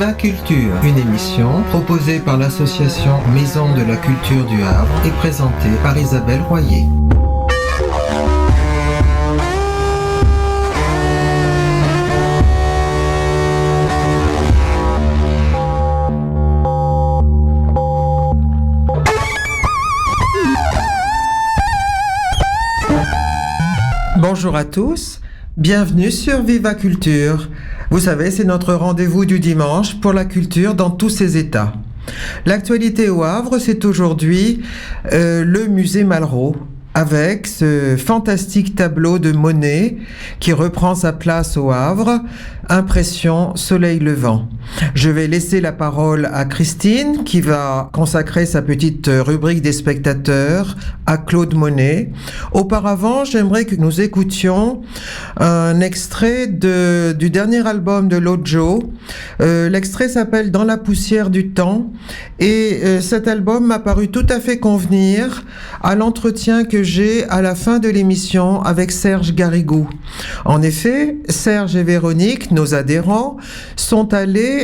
Viva Culture, une émission proposée par l'association Maison de la Culture du Havre et présentée par Isabelle Royer. Bonjour à tous, bienvenue sur Viva Culture. Vous savez, c'est notre rendez-vous du dimanche pour la culture dans tous ses états. L'actualité au Havre, c'est aujourd'hui le musée Malraux, avec ce fantastique tableau de Monet qui reprend sa place au Havre, Impression Soleil Levant. Je vais laisser la parole à Christine qui va consacrer sa petite rubrique des spectateurs à Claude Monet. Auparavant, j'aimerais que nous écoutions un extrait du dernier album de Lojo. L'extrait s'appelle Dans la poussière du temps et cet album m'a paru tout à fait convenir à l'entretien que j'ai à la fin de l'émission avec Serge Garrigou. En effet, Serge et Véronique, nos adhérents, sont allés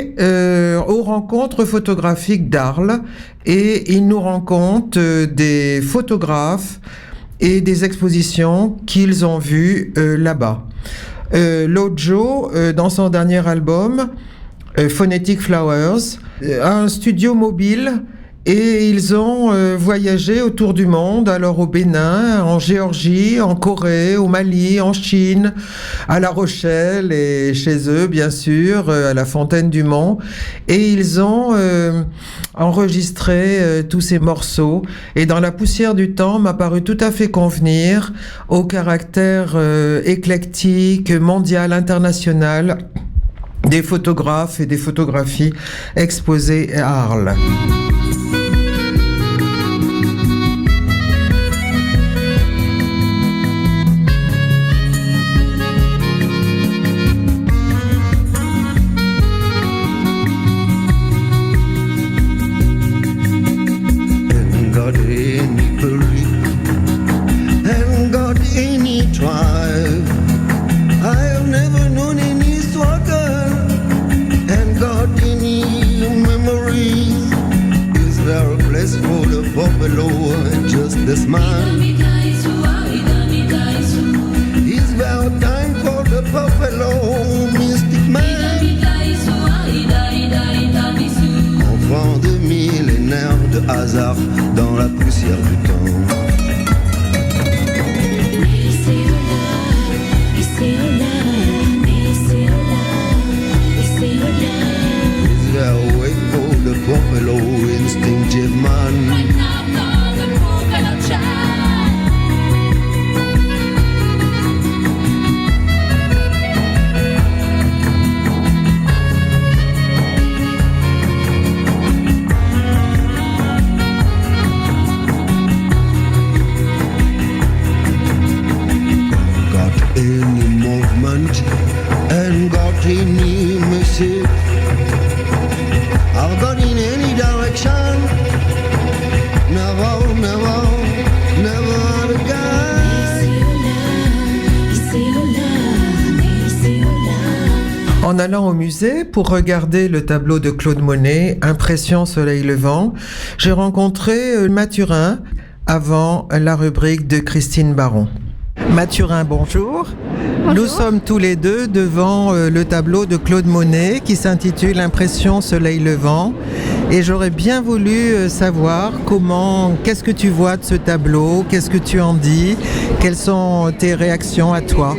aux rencontres photographiques d'Arles et ils nous racontent des photographes et des expositions qu'ils ont vues là-bas. Lojo, dans son dernier album, Phonetic Flowers, a un studio mobile et ils ont voyagé autour du monde, alors au Bénin, en Géorgie, en Corée, au Mali, en Chine, à La Rochelle et chez eux, bien sûr, à la Fontaine du Mont. Et ils ont enregistré tous ces morceaux. Et Dans la poussière du temps m'a paru tout à fait convenir au caractère éclectique, mondial, international des photographes et des photographies exposées à Arles. Just this man. It's about time for the buffalo, mystic man. Enfant de millénaire de hasard dans la poussière du temps. Is there a way for the buffalo, instinctive man? And got any message, I've got in any direction. Never, never, never again. En allant au musée pour regarder le tableau de Claude Monet, Impression Soleil Levant, j'ai rencontré Mathurin avant la rubrique de Christine Baron. Mathurin, bonjour. Bonjour. Nous sommes tous les deux devant le tableau de Claude Monet qui s'intitule Impression Soleil Levant et j'aurais bien voulu savoir qu'est-ce que tu vois de ce tableau, qu'est-ce que tu en dis, quelles sont tes réactions à toi.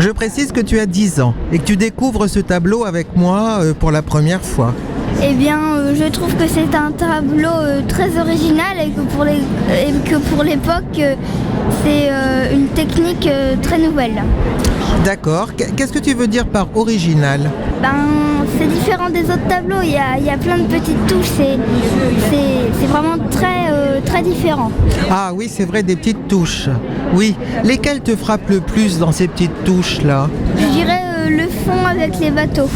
Je précise que tu as 10 ans et que tu découvres ce tableau avec moi pour la première fois. Eh bien, je trouve que c'est un tableau très original et que pour l'époque, c'est une technique très nouvelle. D'accord. Qu'est-ce que tu veux dire par original ? C'est différent des autres tableaux. Il y a plein de petites touches. C'est vraiment très différent. Ah oui, c'est vrai, des petites touches. Oui. Lesquelles te frappent le plus dans ces petites touches-là ? Je dirais le fond avec les bateaux.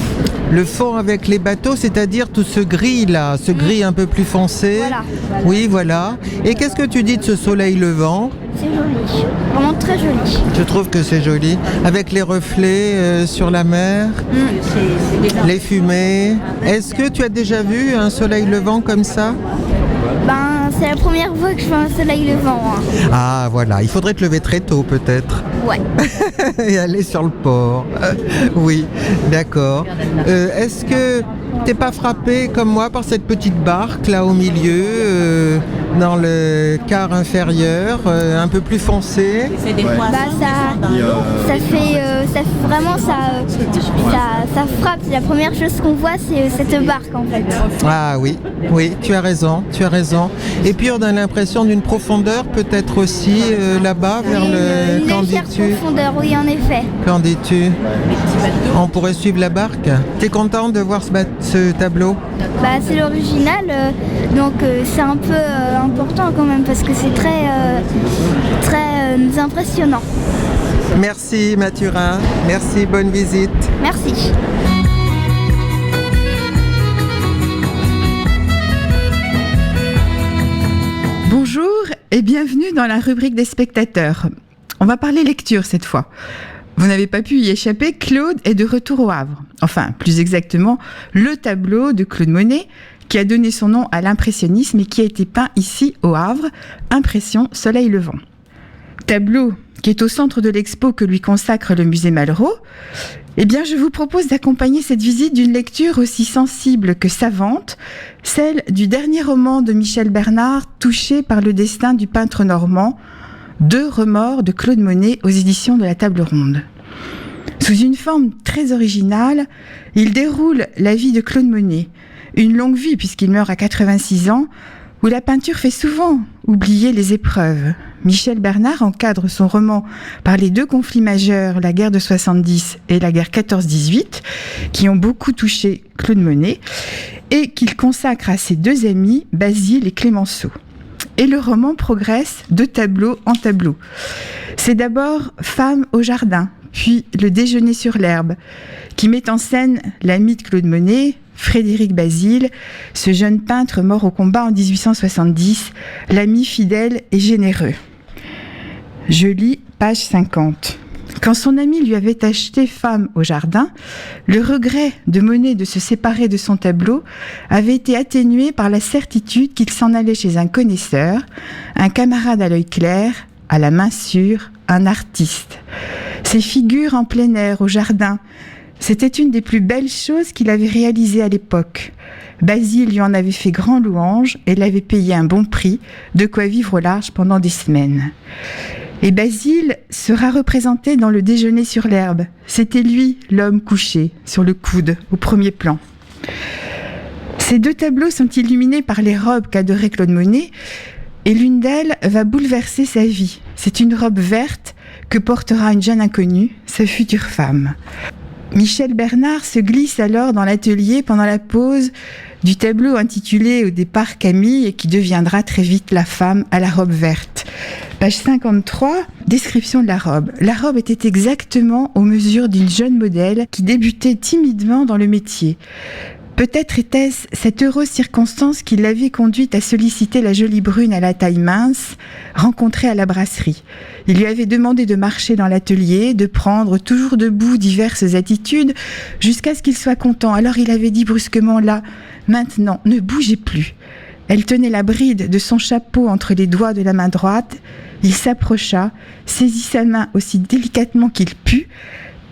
Le fond avec les bateaux, c'est-à-dire tout ce gris-là, ce gris un peu plus foncé. Voilà. Oui, voilà. Et qu'est-ce que tu dis de ce soleil levant? C'est joli, vraiment très joli. Je trouve que c'est joli. Avec les reflets sur la mer, les fumées. Est-ce que tu as déjà vu un soleil levant comme ça? Ben, c'est la première fois que je vois un soleil levant. Hein. Ah, voilà. Il faudrait te lever très tôt, peut-être. Ouais. Et aller sur le port. Oui, d'accord. Est-ce que t'es pas frappé comme moi par cette petite barque là au milieu, dans le quart inférieur, un peu plus foncé? Bah ça fait vraiment ça frappe. C'est la première chose qu'on voit, c'est cette barque en fait. Ah oui, oui, tu as raison. Et puis on a l'impression d'une profondeur peut-être aussi là-bas vers le. Une légère profondeur, oui en effet. Qu'en dis-tu? On pourrait suivre la barque. T'es contente de voir ce tableau? Bah c'est l'original, donc c'est un peu important quand même parce que c'est très impressionnant. Merci Mathurin, merci, bonne visite. Merci. Bonjour et bienvenue dans la rubrique des spectateurs. On va parler lecture cette fois. Vous n'avez pas pu y échapper, Claude est de retour au Havre. Enfin, plus exactement, le tableau de Claude Monet qui a donné son nom à l'impressionnisme et qui a été peint ici au Havre, Impression Soleil Levant. Tableau qui est au centre de l'expo que lui consacre le musée Malraux. Eh bien, je vous propose d'accompagner cette visite d'une lecture aussi sensible que savante, celle du dernier roman de Michel Bernard, touché par le destin du peintre normand, Deux remords de Claude Monet aux éditions de la Table Ronde. Sous une forme très originale, il déroule la vie de Claude Monet, une longue vie puisqu'il meurt à 86 ans, où la peinture fait souvent oublier les épreuves. Michel Bernard encadre son roman par les deux conflits majeurs, la guerre de 70 et la guerre 14-18, qui ont beaucoup touché Claude Monet, et qu'il consacre à ses deux amis, Basile et Clémenceau. Et le roman progresse de tableau en tableau. C'est d'abord Femme au jardin, puis Le déjeuner sur l'herbe, qui met en scène l'ami de Claude Monet, Frédéric Basile, ce jeune peintre mort au combat en 1870, l'ami fidèle et généreux. Je lis page 50. Quand son ami lui avait acheté Femme au jardin, le regret de Monet de se séparer de son tableau avait été atténué par la certitude qu'il s'en allait chez un connaisseur, un camarade à l'œil clair, à la main sûre, un artiste. Ces figures en plein air au jardin, c'était une des plus belles choses qu'il avait réalisées à l'époque. Basile lui en avait fait grand louange et l'avait payé un bon prix, de quoi vivre au large pendant des semaines. Et Basile sera représenté dans Le déjeuner sur l'herbe. C'était lui, l'homme couché, sur le coude, au premier plan. Ces deux tableaux sont illuminés par les robes qu'adorait Claude Monet, et l'une d'elles va bouleverser sa vie. C'est une robe verte que portera une jeune inconnue, sa future femme. Michel Bernard se glisse alors dans l'atelier pendant la pause du tableau intitulé au départ Camille et qui deviendra très vite La femme à la robe verte. Page 53, description de la robe. La robe était exactement aux mesures d'une jeune modèle qui débutait timidement dans le métier. Peut-être était-ce cette heureuse circonstance qui l'avait conduite à solliciter la jolie brune à la taille mince, rencontrée à la brasserie. Il lui avait demandé de marcher dans l'atelier, de prendre toujours debout diverses attitudes, jusqu'à ce qu'il soit content. Alors il avait dit brusquement là, « Maintenant, ne bougez plus ». Elle tenait la bride de son chapeau entre les doigts de la main droite. Il s'approcha, saisit sa main aussi délicatement qu'il put,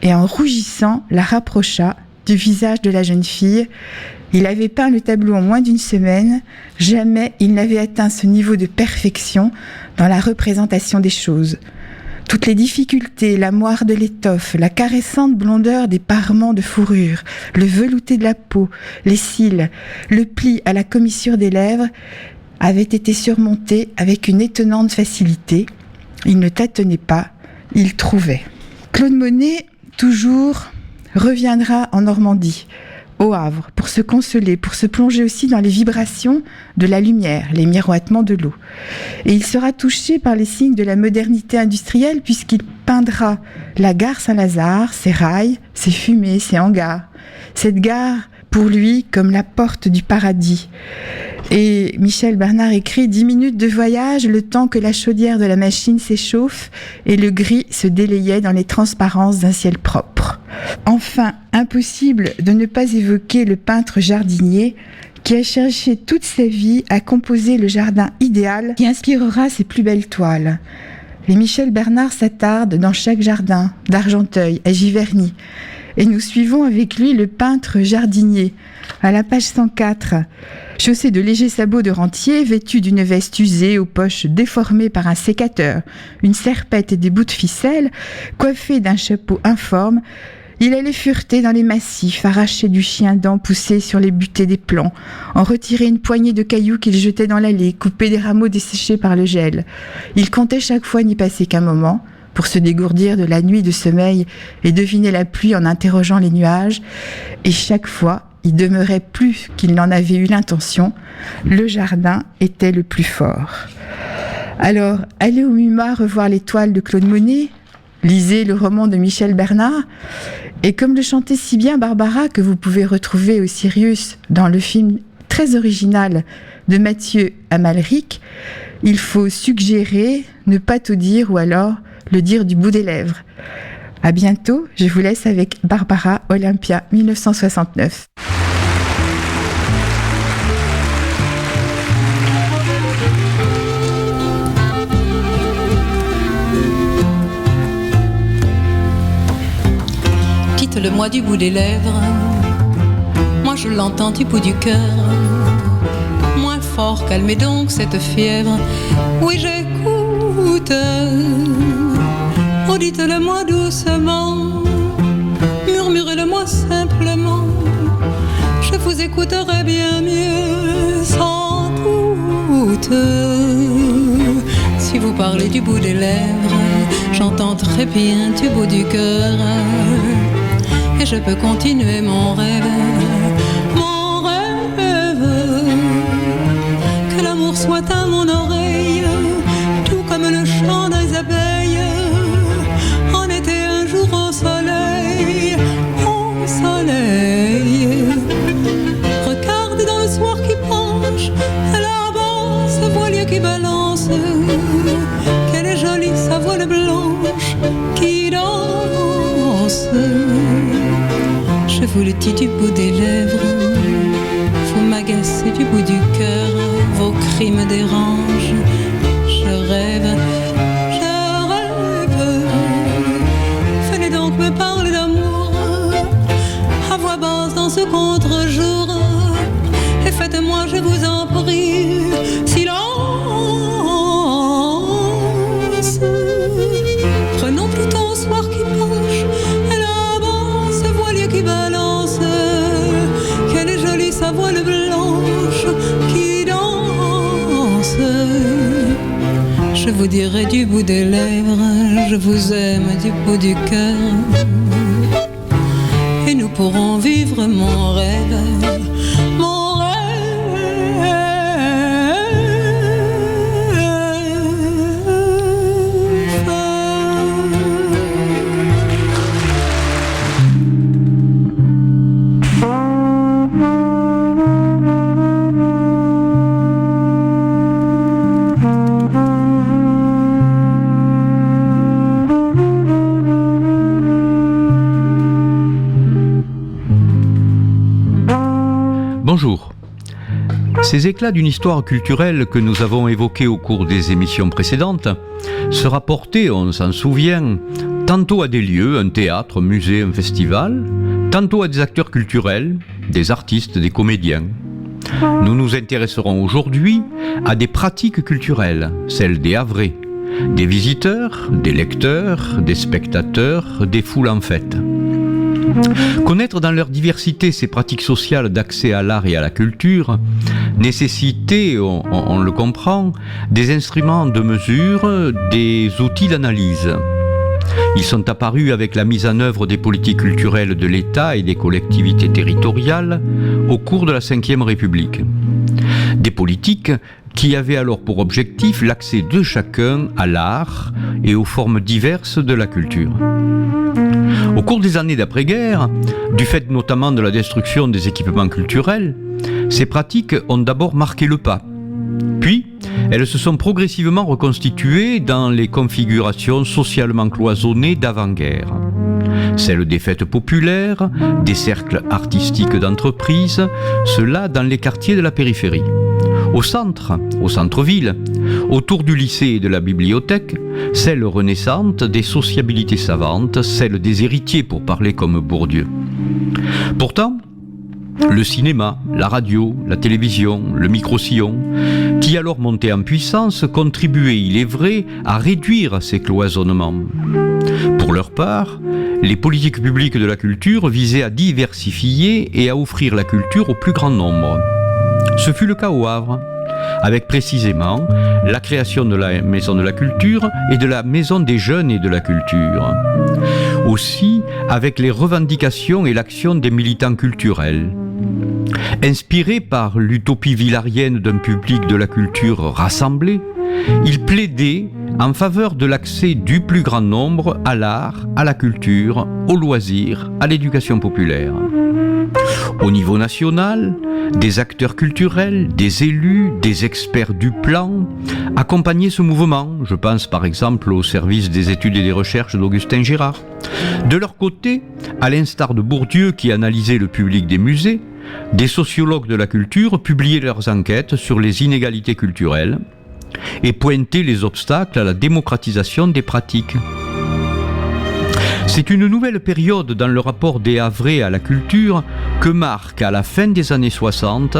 et en rougissant, la rapprocha du visage de la jeune fille. Il avait peint le tableau en moins d'une semaine. Jamais il n'avait atteint ce niveau de perfection dans la représentation des choses. Toutes les difficultés, la moire de l'étoffe, la caressante blondeur des parements de fourrure, le velouté de la peau, les cils, le pli à la commissure des lèvres avaient été surmontés avec une étonnante facilité. Il ne tâtonnait pas, il trouvait. Claude Monet, toujours, reviendra en Normandie, au Havre, pour se consoler, pour se plonger aussi dans les vibrations de la lumière, les miroitements de l'eau. Et il sera touché par les signes de la modernité industrielle puisqu'il peindra la gare Saint-Lazare, ses rails, ses fumées, ses hangars. cette gare, pour lui, comme la porte du paradis. Et Michel Bernard écrit « 10 minutes de voyage, le temps que la chaudière de la machine s'échauffe et le gris se délayait dans les transparences d'un ciel propre. » Enfin, impossible de ne pas évoquer le peintre jardinier qui a cherché toute sa vie à composer le jardin idéal qui inspirera ses plus belles toiles. Les Michel Bernard s'attardent dans chaque jardin, d'Argenteuil à Giverny. Et nous suivons avec lui le peintre jardinier, à la page 104. Chaussé de légers sabots de rentier, vêtu d'une veste usée aux poches déformées par un sécateur, une serpette et des bouts de ficelle, coiffé d'un chapeau informe, il allait fureter dans les massifs, arracher du chien-dent poussé sur les butées des plants, en retirer une poignée de cailloux qu'il jetait dans l'allée, couper des rameaux desséchés par le gel. Il comptait chaque fois n'y passer qu'un moment, pour se dégourdir de la nuit de sommeil et deviner la pluie en interrogeant les nuages, et chaque fois, il demeurait plus qu'il n'en avait eu l'intention, le jardin était le plus fort. Alors, allez au MUMA revoir les toiles de Claude Monet, lisez le roman de Michel Bernard, et comme le chantait si bien Barbara, que vous pouvez retrouver au Sirius dans le film très original de Mathieu Amalric, il faut suggérer, ne pas tout dire ou alors le dire du bout des lèvres. À bientôt, je vous laisse avec Barbara Olympia 1969. Dites-le-moi du bout des lèvres, moi je l'entends du bout du cœur. Moins fort, calmez donc cette fièvre, oui j'écoute. Oh, dites-le-moi doucement, murmurez-le-moi simplement, je vous écouterai bien mieux, sans doute. Si vous parlez du bout des lèvres, j'entends très bien du bout du cœur, et je peux continuer mon rêve, que l'amour soit à mon oreille, tout comme le chant des abeilles. Au soleil, regarde dans le soir qui penche, là-bas ce voilier qui balance, quelle est jolie sa voile blanche qui danse. Je vous le dis du bout des lèvres, vous m'agacez du bout du cœur, vos cris me dérangent, je rêve. Me parle d'amour à voix basse dans ce contre-jour, et faites-moi, je vous en prie, silence. Prenons plutôt au soir qui penche, et là-bas ce voilier qui balance, quelle est jolie sa voile blanche qui danse. Je vous dirai du bout des lèvres, je vous aime du bout du cœur, et nous pourrons vivre mon rêve, mon rêve. Bonjour. Ces éclats d'une histoire culturelle que nous avons évoqués au cours des émissions précédentes se rapportaient, on s'en souvient, tantôt à des lieux, un théâtre, un musée, un festival, tantôt à des acteurs culturels, des artistes, des comédiens. Nous nous intéresserons aujourd'hui à des pratiques culturelles, celles des Havrais, des visiteurs, des lecteurs, des spectateurs, des foules en fête. Connaître dans leur diversité ces pratiques sociales d'accès à l'art et à la culture nécessitait, on le comprend, des instruments de mesure, des outils d'analyse. Ils sont apparus avec la mise en œuvre des politiques culturelles de l'État et des collectivités territoriales au cours de la Ve République. Des politiques qui avaient alors pour objectif l'accès de chacun à l'art et aux formes diverses de la culture. Au cours des années d'après-guerre, du fait notamment de la destruction des équipements culturels, ces pratiques ont d'abord marqué le pas. Puis, elles se sont progressivement reconstituées dans les configurations socialement cloisonnées d'avant-guerre. Celles des fêtes populaires, des cercles artistiques d'entreprise, cela dans les quartiers de la périphérie. Au centre-ville, autour du lycée et de la bibliothèque, celle renaissante des sociabilités savantes, celle des héritiers pour parler comme Bourdieu. Pourtant, le cinéma, la radio, la télévision, le micro-sillon, qui alors montaient en puissance, contribuaient, il est vrai, à réduire ces cloisonnements. Pour leur part, les politiques publiques de la culture visaient à diversifier et à offrir la culture au plus grand nombre. Ce fut le cas au Havre, avec précisément la création de la Maison de la Culture et de la Maison des Jeunes et de la Culture. Aussi avec les revendications et l'action des militants culturels. Inspirés par l'utopie villarienne d'un public de la culture rassemblé, ils plaidaient en faveur de l'accès du plus grand nombre à l'art, à la culture, aux loisirs, à l'éducation populaire. Au niveau national, des acteurs culturels, des élus, des experts du plan accompagnaient ce mouvement. Je pense par exemple au service des études et des recherches d'Augustin Girard. De leur côté, à l'instar de Bourdieu qui analysait le public des musées, des sociologues de la culture publiaient leurs enquêtes sur les inégalités culturelles et pointaient les obstacles à la démocratisation des pratiques. C'est une nouvelle période dans le rapport des Havrais à la culture que marque à la fin des années 60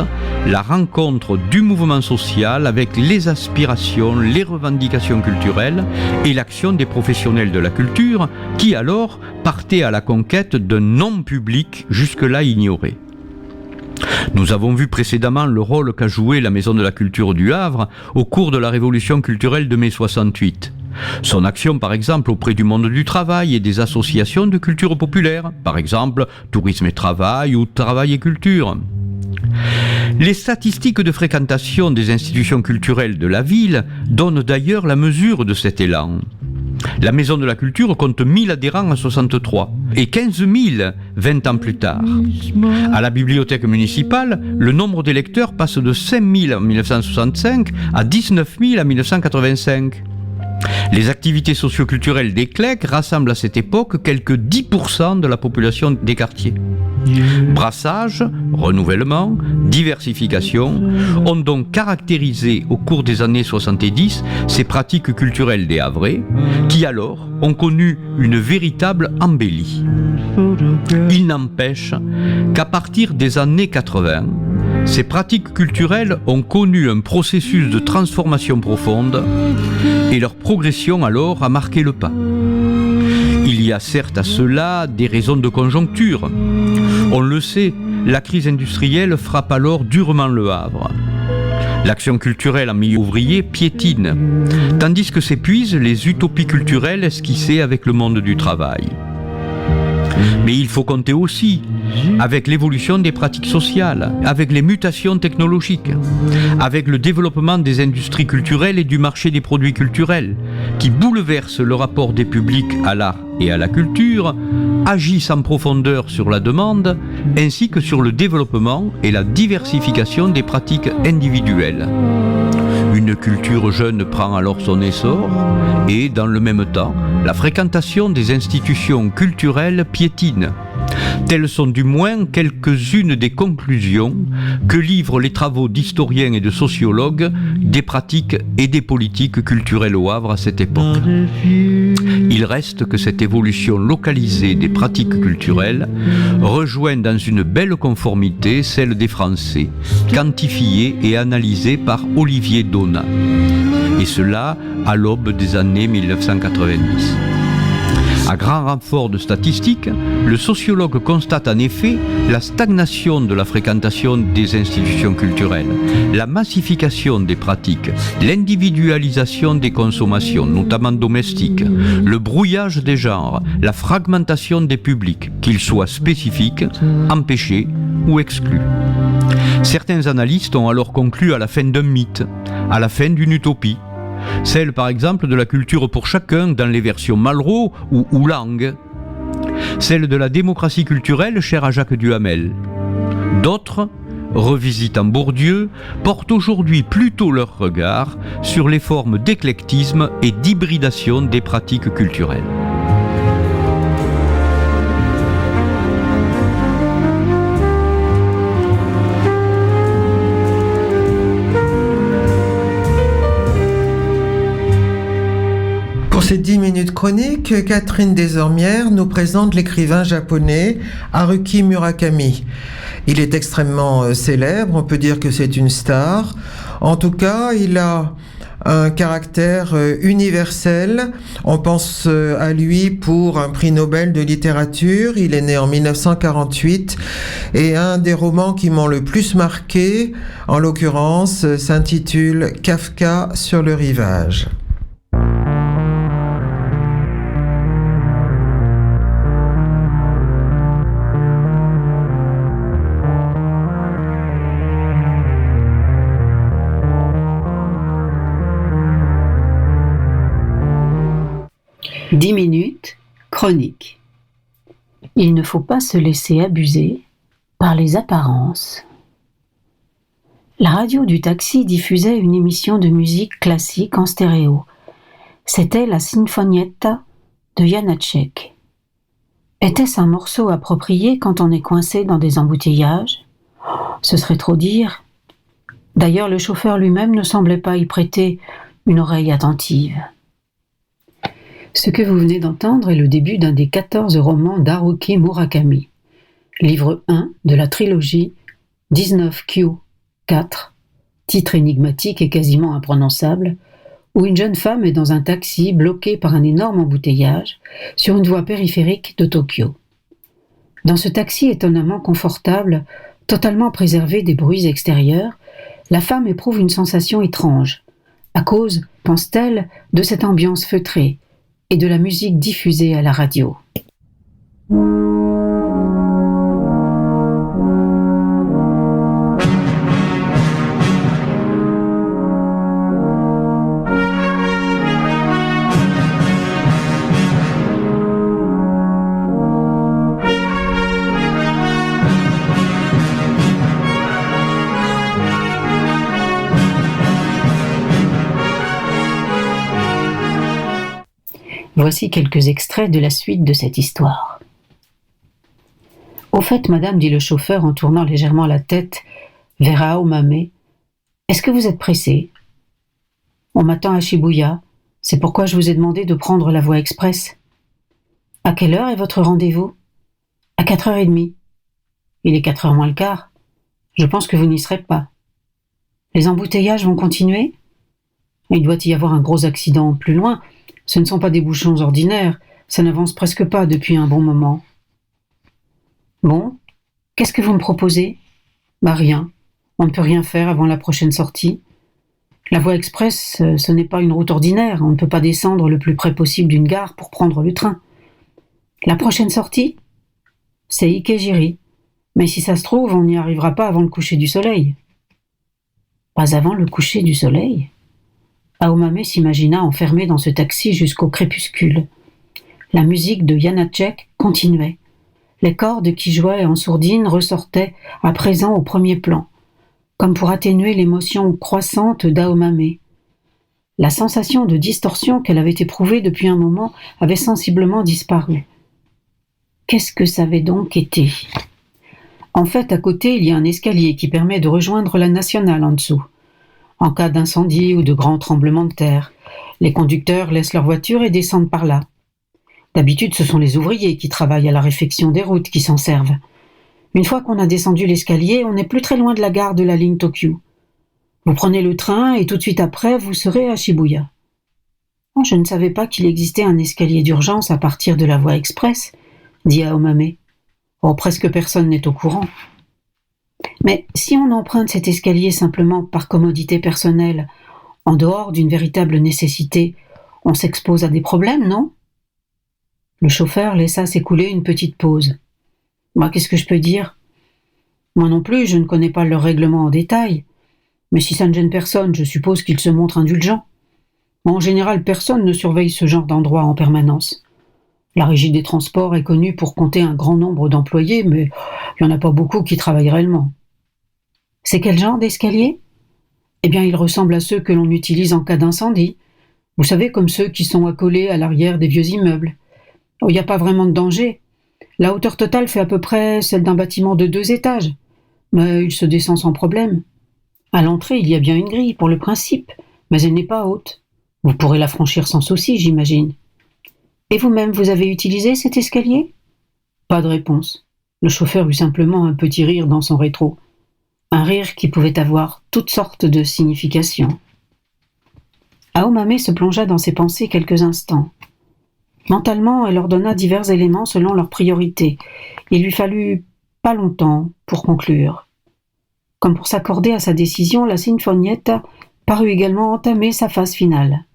la rencontre du mouvement social avec les aspirations, les revendications culturelles et l'action des professionnels de la culture qui alors partaient à la conquête d'un non-public jusque-là ignoré. Nous avons vu précédemment le rôle qu'a joué la Maison de la Culture du Havre au cours de la Révolution culturelle de mai 68. Son action, par exemple, auprès du monde du travail et des associations de culture populaire, par exemple Tourisme et Travail ou Travail et Culture. Les statistiques de fréquentation des institutions culturelles de la ville donnent d'ailleurs la mesure de cet élan. La Maison de la Culture compte 1000 adhérents en 63 et 15 000 20 ans plus tard. À la bibliothèque municipale, le nombre d'électeurs passe de 5 000 en 1965 à 19 000 en 1985. Les activités socio-culturelles des CLEC rassemblent à cette époque quelques 10% de la population des quartiers. Brassage, renouvellement, diversification ont donc caractérisé au cours des années 70 ces pratiques culturelles des Havrais qui alors ont connu une véritable embellie. Il n'empêche qu'à partir des années 80, ces pratiques culturelles ont connu un processus de transformation profonde et leur progression alors a marqué le pas. Il y a certes à cela des raisons de conjoncture. On le sait, la crise industrielle frappe alors durement le Havre. L'action culturelle en milieu ouvrier piétine, tandis que s'épuisent les utopies culturelles esquissées avec le monde du travail. Mais il faut compter aussi avec l'évolution des pratiques sociales, avec les mutations technologiques, avec le développement des industries culturelles et du marché des produits culturels, qui bouleversent le rapport des publics à l'art et à la culture, agissent en profondeur sur la demande, ainsi que sur le développement et la diversification des pratiques individuelles. Une culture jeune prend alors son essor et, dans le même temps, la fréquentation des institutions culturelles piétine. Telles sont du moins quelques-unes des conclusions que livrent les travaux d'historiens et de sociologues des pratiques et des politiques culturelles au Havre à cette époque. Il reste que cette évolution localisée des pratiques culturelles rejoint dans une belle conformité celle des Français, quantifiée et analysée par Olivier Donat, et cela à l'aube des années 1990. À grand renfort de statistiques, le sociologue constate en effet la stagnation de la fréquentation des institutions culturelles, la massification des pratiques, l'individualisation des consommations, notamment domestiques, le brouillage des genres, la fragmentation des publics, qu'ils soient spécifiques, empêchés ou exclus. Certains analystes ont alors conclu à la fin d'un mythe, à la fin d'une utopie. Celle par exemple de la culture pour chacun dans les versions Malraux ou Oulang. celle de la démocratie culturelle chère à Jacques Duhamel. D'autres, revisitant Bourdieu, portent aujourd'hui plutôt leur regard sur les formes d'éclectisme et d'hybridation des pratiques culturelles. Pour ces 10 minutes chroniques, Catherine Desormières nous présente l'écrivain japonais Haruki Murakami. Il est extrêmement célèbre, on peut dire que c'est une star. En tout cas, il a un caractère universel. On pense à lui pour un prix Nobel de littérature. Il est né en 1948 et un des romans qui m'ont le plus marqué, en l'occurrence, s'intitule Kafka sur le rivage. « 10 minutes, chronique. Il ne faut pas se laisser abuser par les apparences. » La radio du taxi diffusait une émission de musique classique en stéréo. C'était la Sinfonietta de Janáček. Était-ce un morceau approprié quand on est coincé dans des embouteillages ? Ce serait trop dire. D'ailleurs, le chauffeur lui-même ne semblait pas y prêter une oreille attentive. Ce que vous venez d'entendre est le début d'un des 14 romans d'Haruki Murakami, livre 1 de la trilogie 19Q4, titre énigmatique et quasiment imprononçable, où une jeune femme est dans un taxi bloqué par un énorme embouteillage sur une voie périphérique de Tokyo. Dans ce taxi étonnamment confortable, totalement préservé des bruits extérieurs, la femme éprouve une sensation étrange, à cause, pense-t-elle, de cette ambiance feutrée, et de la musique diffusée à la radio. Voici quelques extraits de la suite de cette histoire. « Au fait, madame, dit le chauffeur en tournant légèrement la tête vers Aomame, est-ce que vous êtes pressée ? On m'attend à Shibuya, c'est pourquoi je vous ai demandé de prendre la voie express. À quelle heure est votre rendez-vous ? À 4h30. Il est 4h moins le quart. Je pense que vous n'y serez pas. Les embouteillages vont continuer ? Il doit y avoir un gros accident plus loin. Ce ne sont pas des bouchons ordinaires, ça n'avance presque pas depuis un bon moment. Bon, qu'est-ce que vous me proposez ? Bah rien, on ne peut rien faire avant la prochaine sortie. La voie express, ce n'est pas une route ordinaire, on ne peut pas descendre le plus près possible d'une gare pour prendre le train. La prochaine sortie ? C'est Ikejiri, mais si ça se trouve, on n'y arrivera pas avant le coucher du soleil. Pas avant le coucher du soleil ? Aomame s'imagina enfermé dans ce taxi jusqu'au crépuscule. La musique de Janáček continuait. Les cordes qui jouaient en sourdine ressortaient à présent au premier plan, comme pour atténuer l'émotion croissante d'Aomame. La sensation de distorsion qu'elle avait éprouvée depuis un moment avait sensiblement disparu. Qu'est-ce que ça avait donc été ? En fait, à côté, il y a un escalier qui permet de rejoindre la nationale en dessous. En cas d'incendie ou de grand tremblement de terre, les conducteurs laissent leur voiture et descendent par là. D'habitude, ce sont les ouvriers qui travaillent à la réfection des routes qui s'en servent. Une fois qu'on a descendu l'escalier, on n'est plus très loin de la gare de la ligne Tokyo. Vous prenez le train et tout de suite après, vous serez à Shibuya. Oh, je ne savais pas qu'il existait un escalier d'urgence à partir de la voie express, dit Aomame. Oh, presque personne n'est au courant. Mais si on emprunte cet escalier simplement par commodité personnelle, en dehors d'une véritable nécessité, on s'expose à des problèmes, non ? Le chauffeur laissa s'écouler une petite pause. Moi, qu'est-ce que je peux dire ? Moi non plus, je ne connais pas leur règlement en détail. Mais si ça ne gêne personne, je suppose qu'ils se montrent indulgents. En général, personne ne surveille ce genre d'endroit en permanence. La régie des transports est connue pour compter un grand nombre d'employés, mais il n'y en a pas beaucoup qui travaillent réellement. C'est quel genre d'escalier ? Eh bien, il ressemble à ceux que l'on utilise en cas d'incendie. Vous savez, comme ceux qui sont accolés à l'arrière des vieux immeubles. Il n'y a pas vraiment de danger. La hauteur totale fait à peu près celle d'un bâtiment de 2 étages. Mais il se descend sans problème. À l'entrée, il y a bien une grille pour le principe, mais elle n'est pas haute. Vous pourrez la franchir sans souci, j'imagine. Et vous-même, vous avez utilisé cet escalier ? Pas de réponse. Le chauffeur eut simplement un petit rire dans son rétro. Un rire qui pouvait avoir toutes sortes de significations. Aomame se plongea dans ses pensées quelques instants. Mentalement, elle ordonna divers éléments selon leurs priorités. Il lui fallut pas longtemps pour conclure. Comme pour s'accorder à sa décision, la sinfonietta parut également entamer sa phase finale.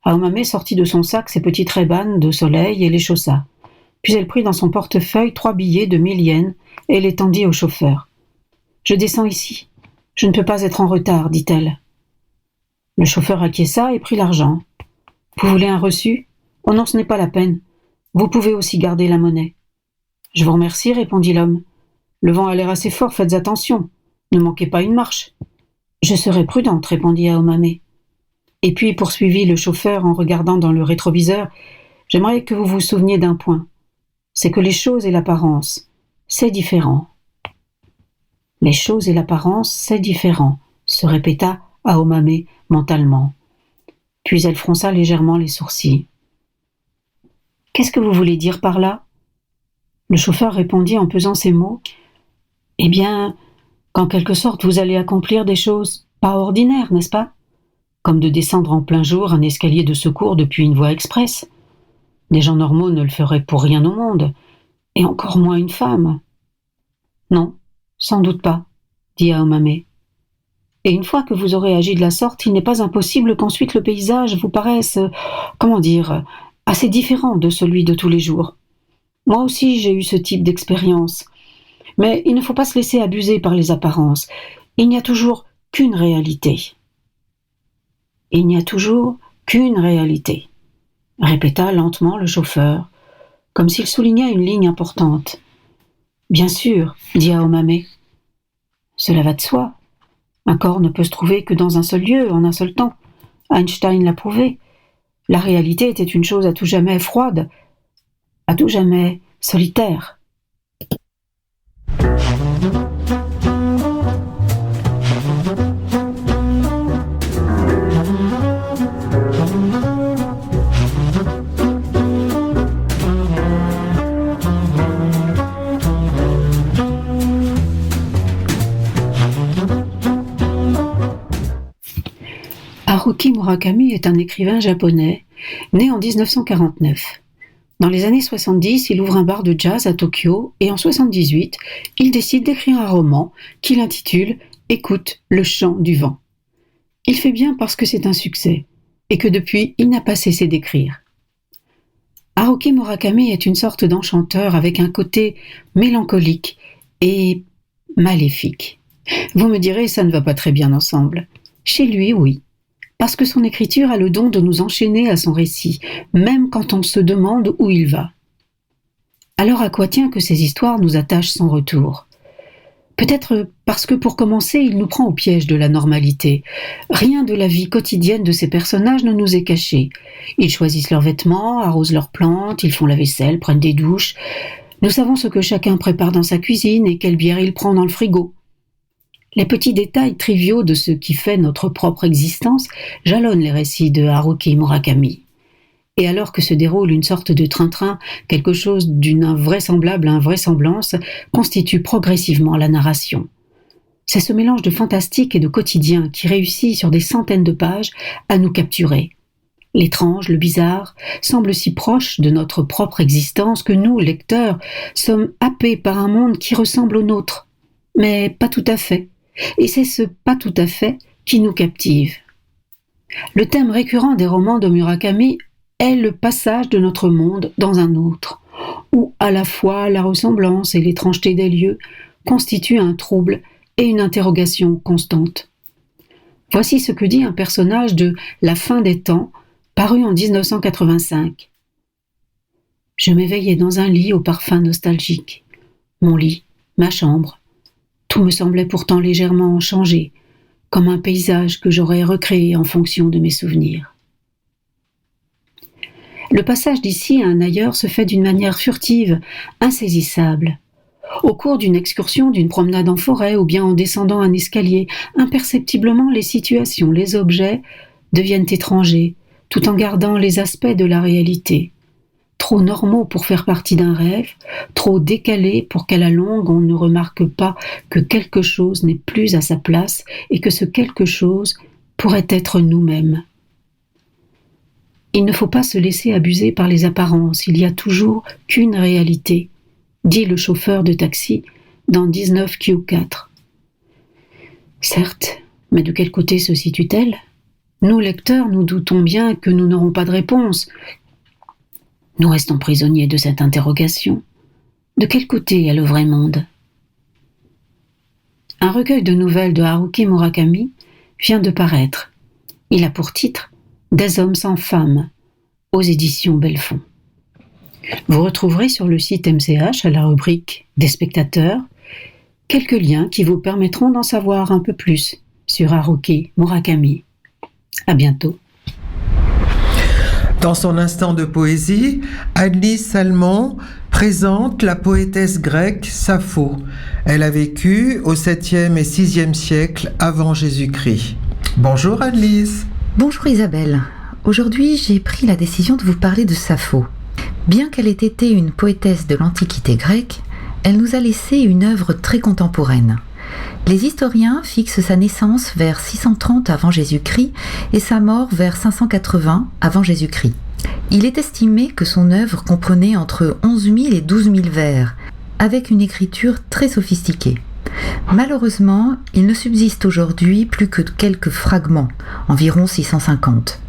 Aomame sortit de son sac ses petites raybanes de soleil et les chaussa. Puis elle prit dans son portefeuille 3 billets de 1000 yens et les tendit au chauffeur. « Je descends ici. Je ne peux pas être en retard, dit-elle. » Le chauffeur acquiesça et prit l'argent. « Vous voulez un reçu ? Oh non, ce n'est pas la peine. Vous pouvez aussi garder la monnaie. »« Je vous remercie, répondit l'homme. Le vent a l'air assez fort, faites attention. Ne manquez pas une marche. »« Je serai prudente, répondit Aomame. » Et puis poursuivit le chauffeur en regardant dans le rétroviseur, « J'aimerais que vous vous souveniez d'un point. C'est que les choses et l'apparence, c'est différent. » Les choses et l'apparence, c'est différent, se répéta Aomame mentalement. Puis elle fronça légèrement les sourcils. « Qu'est-ce que vous voulez dire par là ?» Le chauffeur répondit en pesant ses mots. « Eh bien, qu'en quelque sorte vous allez accomplir des choses pas ordinaires, n'est-ce pas ? Comme de descendre en plein jour un escalier de secours depuis une voie express. Des gens normaux ne le feraient pour rien au monde, et encore moins une femme. »« Non, sans doute pas, » dit Aomame. « Et une fois que vous aurez agi de la sorte, il n'est pas impossible qu'ensuite le paysage vous paraisse, assez différent de celui de tous les jours. Moi aussi j'ai eu ce type d'expérience. Mais il ne faut pas se laisser abuser par les apparences. Il n'y a toujours qu'une réalité. » « Il n'y a toujours qu'une réalité, » répéta lentement le chauffeur, comme s'il soulignait une ligne importante. « Bien sûr, » dit Aomame. « Cela va de soi. Un corps ne peut se trouver que dans un seul lieu, en un seul temps. Einstein l'a prouvé. La réalité était une chose à tout jamais froide, à tout jamais solitaire. » Haruki Murakami est un écrivain japonais, né en 1949. Dans les années 70, il ouvre un bar de jazz à Tokyo et en 78, il décide d'écrire un roman qu'il intitule « Écoute le chant du vent ». Il fait bien parce que c'est un succès et que depuis, il n'a pas cessé d'écrire. Haruki Murakami est une sorte d'enchanteur avec un côté mélancolique et maléfique. Vous me direz, ça ne va pas très bien ensemble. Chez lui, oui. Parce que son écriture a le don de nous enchaîner à son récit, même quand on se demande où il va. Alors à quoi tient que ces histoires nous attachent sans retour ? Peut-être parce que pour commencer, il nous prend au piège de la normalité. Rien de la vie quotidienne de ces personnages ne nous est caché. Ils choisissent leurs vêtements, arrosent leurs plantes, ils font la vaisselle, prennent des douches. Nous savons ce que chacun prépare dans sa cuisine et quelle bière il prend dans le frigo. Les petits détails triviaux de ce qui fait notre propre existence jalonnent les récits de Haruki Murakami. Et alors que se déroule une sorte de train-train, quelque chose d'une invraisemblable invraisemblance constitue progressivement la narration. C'est ce mélange de fantastique et de quotidien qui réussit sur des centaines de pages à nous capturer. L'étrange, le bizarre, semble si proche de notre propre existence que nous, lecteurs, sommes happés par un monde qui ressemble au nôtre. Mais pas tout à fait. Et c'est ce « pas tout à fait » qui nous captive. Le thème récurrent des romans de Murakami est le passage de notre monde dans un autre, où à la fois la ressemblance et l'étrangeté des lieux constituent un trouble et une interrogation constante. Voici ce que dit un personnage de La fin des temps, paru en 1985. Je m'éveillais dans un lit au parfum nostalgique. Mon lit, ma chambre. Tout me semblait pourtant légèrement changé, comme un paysage que j'aurais recréé en fonction de mes souvenirs. Le passage d'ici à un ailleurs se fait d'une manière furtive, insaisissable. Au cours d'une excursion, d'une promenade en forêt ou bien en descendant un escalier, imperceptiblement les situations, les objets deviennent étrangers, tout en gardant les aspects de la réalité. Trop normaux pour faire partie d'un rêve, trop décalés pour qu'à la longue on ne remarque pas que quelque chose n'est plus à sa place et que ce quelque chose pourrait être nous-mêmes. Il ne faut pas se laisser abuser par les apparences, il n'y a toujours qu'une réalité, dit le chauffeur de taxi dans 19Q4. Certes, mais de quel côté se situe-t-elle ? Nous, lecteurs, nous doutons bien que nous n'aurons pas de réponse. Nous restons prisonniers de cette interrogation. De quel côté est le vrai monde ? Un recueil de nouvelles de Haruki Murakami vient de paraître. Il a pour titre « Des hommes sans femmes » aux éditions Belfond. Vous retrouverez sur le site MCH, à la rubrique « Des spectateurs », quelques liens qui vous permettront d'en savoir un peu plus sur Haruki Murakami. À bientôt. Dans son instant de poésie, Anne-Lise Salmon présente la poétesse grecque Sappho. Elle a vécu au 7e et 6e siècle avant Jésus-Christ. Bonjour Anne-Lise. Bonjour Isabelle. Aujourd'hui, j'ai pris la décision de vous parler de Sappho. Bien qu'elle ait été une poétesse de l'Antiquité grecque, elle nous a laissé une œuvre très contemporaine. Les historiens fixent sa naissance vers 630 avant Jésus-Christ et sa mort vers 580 avant Jésus-Christ. Il est estimé que son œuvre comprenait entre 11 000 et 12 000 vers, avec une écriture très sophistiquée. Malheureusement, il ne subsiste aujourd'hui plus que quelques fragments, environ 650.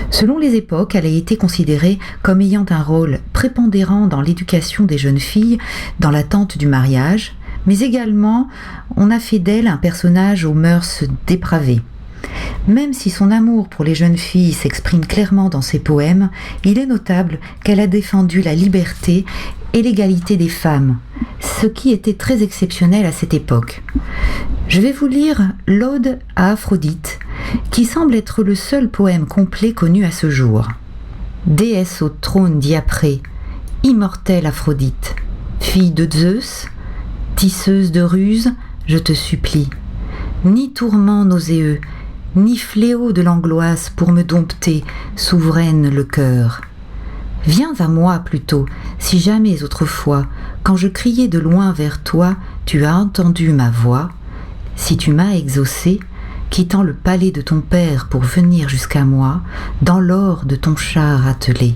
Selon les époques, elle a été considérée comme ayant un rôle prépondérant dans l'éducation des jeunes filles, dans l'attente du mariage, mais également on a fait d'elle un personnage aux mœurs dépravées. Même si son amour pour les jeunes filles s'exprime clairement dans ses poèmes, il est notable qu'elle a défendu la liberté et l'égalité des femmes, ce qui était très exceptionnel à cette époque. Je vais vous lire l'Ode à Aphrodite, qui semble être le seul poème complet connu à ce jour. Déesse au trône diapré, immortelle Aphrodite, fille de Zeus, tisseuse de ruses, je te supplie, ni tourment nauséeux, ni fléau de l'angoisse pour me dompter, souveraine le cœur. Viens à moi plutôt, si jamais autrefois, quand je criais de loin vers toi, tu as entendu ma voix, si tu m'as exaucé, quittant le palais de ton père pour venir jusqu'à moi, dans l'or de ton char attelé.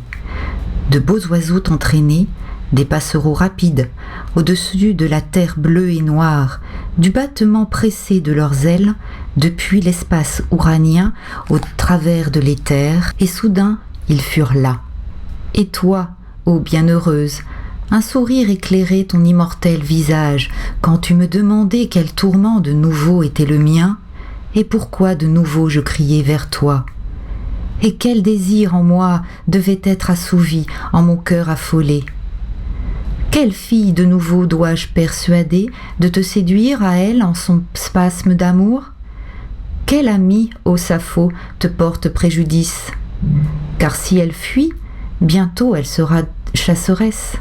De beaux oiseaux t'entraîner, des passereaux rapides, au-dessus de la terre bleue et noire, du battement pressé de leurs ailes, depuis l'espace ouranien au travers de l'éther, et soudain ils furent là. Et toi, ô bienheureuse, un sourire éclairait ton immortel visage, quand tu me demandais quel tourment de nouveau était le mien, et pourquoi de nouveau je criais vers toi. Et quel désir en moi devait être assouvi en mon cœur affolé. Quelle fille de nouveau dois-je persuader de te séduire à elle en son spasme d'amour ? Quelle amie, ô Sappho, te porte préjudice ? Car si elle fuit, bientôt elle sera chasseresse.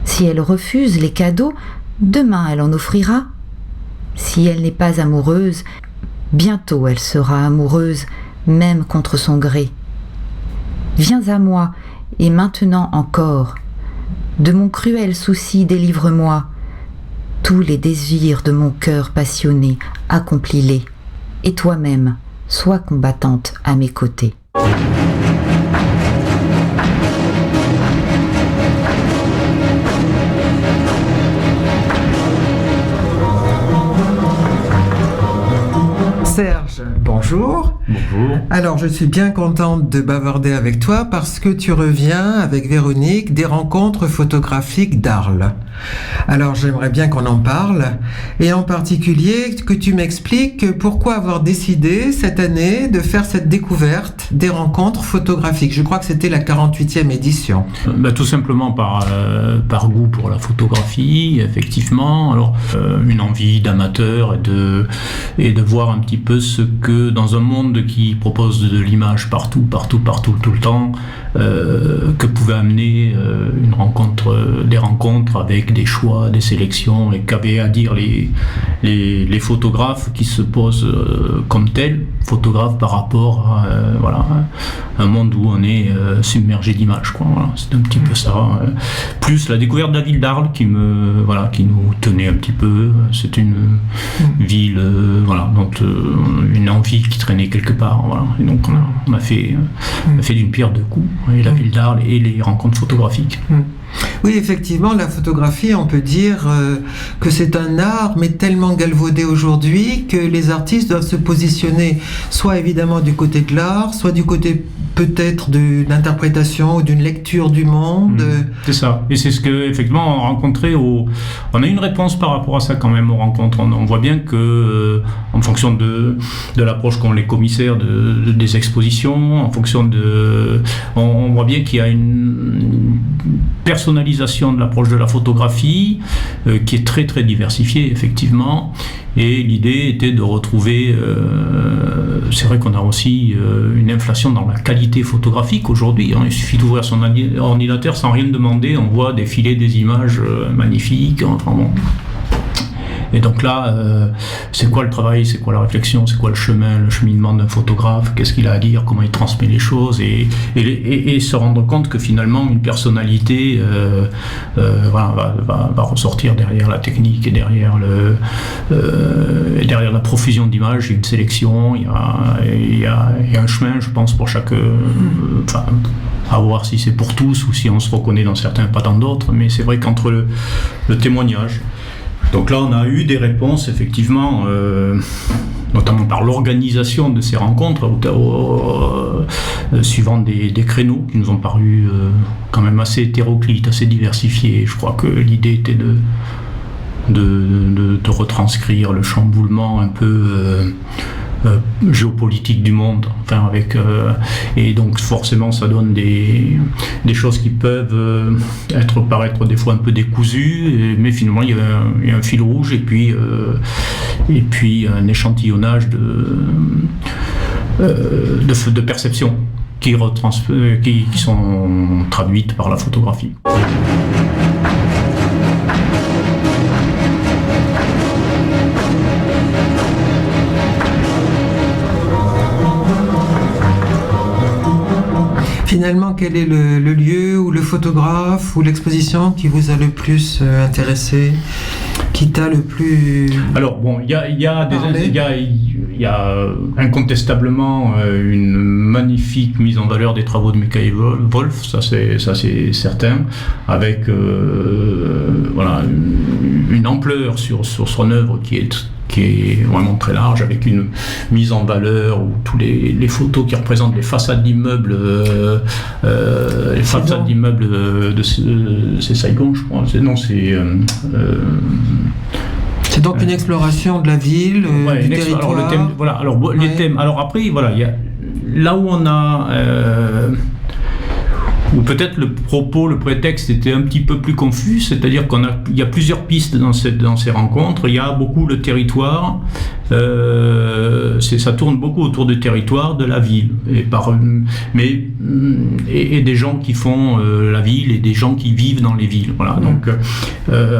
Si elle refuse les cadeaux, demain elle en offrira. Si elle n'est pas amoureuse, bientôt elle sera amoureuse, même contre son gré. Viens à moi, et maintenant encore. De mon cruel souci délivre-moi. Tous les désirs de mon cœur passionné, accomplis-les. Et toi-même, sois combattante à mes côtés. Serge, Serge, bonjour. Bonjour. Alors, je suis bien contente de bavarder avec toi parce que tu reviens avec Véronique des rencontres photographiques d'Arles. Alors, j'aimerais bien qu'on en parle et en particulier que tu m'expliques pourquoi avoir décidé cette année de faire cette découverte des rencontres photographiques. Je crois que c'était la 48e édition. Tout simplement par goût pour la photographie, effectivement. Alors, une envie d'amateur et de voir un petit peu ce que, dans un monde qui propose de l'image partout, tout le temps, que pouvait amener des rencontres avec des choix, des sélections, et qu'avaient à dire les photographes qui se posent comme tels, photographes par rapport à un monde où on est submergé d'images, quoi. Voilà, c'est un petit peu ça. Plus la découverte de la ville d'Arles qui nous tenait un petit peu. C'est une ville, dont une envie qui traînait quelque part. Voilà. Et donc on a fait d'une pierre deux coups, et la ville d'Arles et les rencontres photographiques. Oui, effectivement, la photographie, on peut dire que c'est un art, mais tellement galvaudé aujourd'hui que les artistes doivent se positionner soit évidemment du côté de l'art, soit du côté peut-être d'une interprétation ou d'une lecture du monde. C'est ça. Et c'est ce que, effectivement, on a une réponse par rapport à ça quand même aux rencontres. On voit bien que, en fonction de l'approche qu'ont les commissaires des expositions, en fonction on voit bien qu'il y a une personnalisation de l'approche de la photographie qui est très très diversifiée, effectivement. Et l'idée était de retrouver, c'est vrai qu'on a aussi une inflation dans la qualité photographique aujourd'hui, hein. Il suffit d'ouvrir son ordinateur sans rien demander, on voit défiler des images magnifiques, enfin bon. Et donc là, c'est quoi le travail, c'est quoi la réflexion, c'est quoi le cheminement d'un photographe, qu'est-ce qu'il a à dire, comment il transmet les choses, et se rendre compte que finalement une personnalité va ressortir derrière la technique et derrière la profusion d'images. Il y a une sélection, il y a un chemin, je pense, pour chaque... à voir si c'est pour tous ou si on se reconnaît dans certains, pas dans d'autres, mais c'est vrai qu'entre le témoignage. Donc là, on a eu des réponses, effectivement, notamment par l'organisation de ces rencontres, suivant des créneaux qui nous ont paru quand même assez hétéroclites, assez diversifiés. Je crois que l'idée était de retranscrire le chamboulement un peu géopolitique du monde, et donc forcément ça donne des choses qui peuvent paraître des fois un peu décousues, mais finalement il y a un fil rouge et puis un échantillonnage de perceptions qui sont traduites par la photographie. Finalement, quel est le lieu ou le photographe ou l'exposition qui vous a le plus intéressé, qui t'a le plus... Alors bon, il y a incontestablement une magnifique mise en valeur des travaux de Michael Wolf, ça c'est certain, avec une ampleur sur son œuvre qui est vraiment très large, avec une mise en valeur où tous les photos qui représentent les façades d'immeubles, c'est Saigon, je crois. C'est donc une exploration de la ville, du territoire. Les thèmes. Alors après, il y a là où on a ou peut-être le prétexte était un petit peu plus confus, c'est-à-dire il y a plusieurs pistes dans ces rencontres. Il y a beaucoup le territoire, ça tourne beaucoup autour du territoire, de la ville, et des gens qui font la ville et des gens qui vivent dans les villes. Voilà. Donc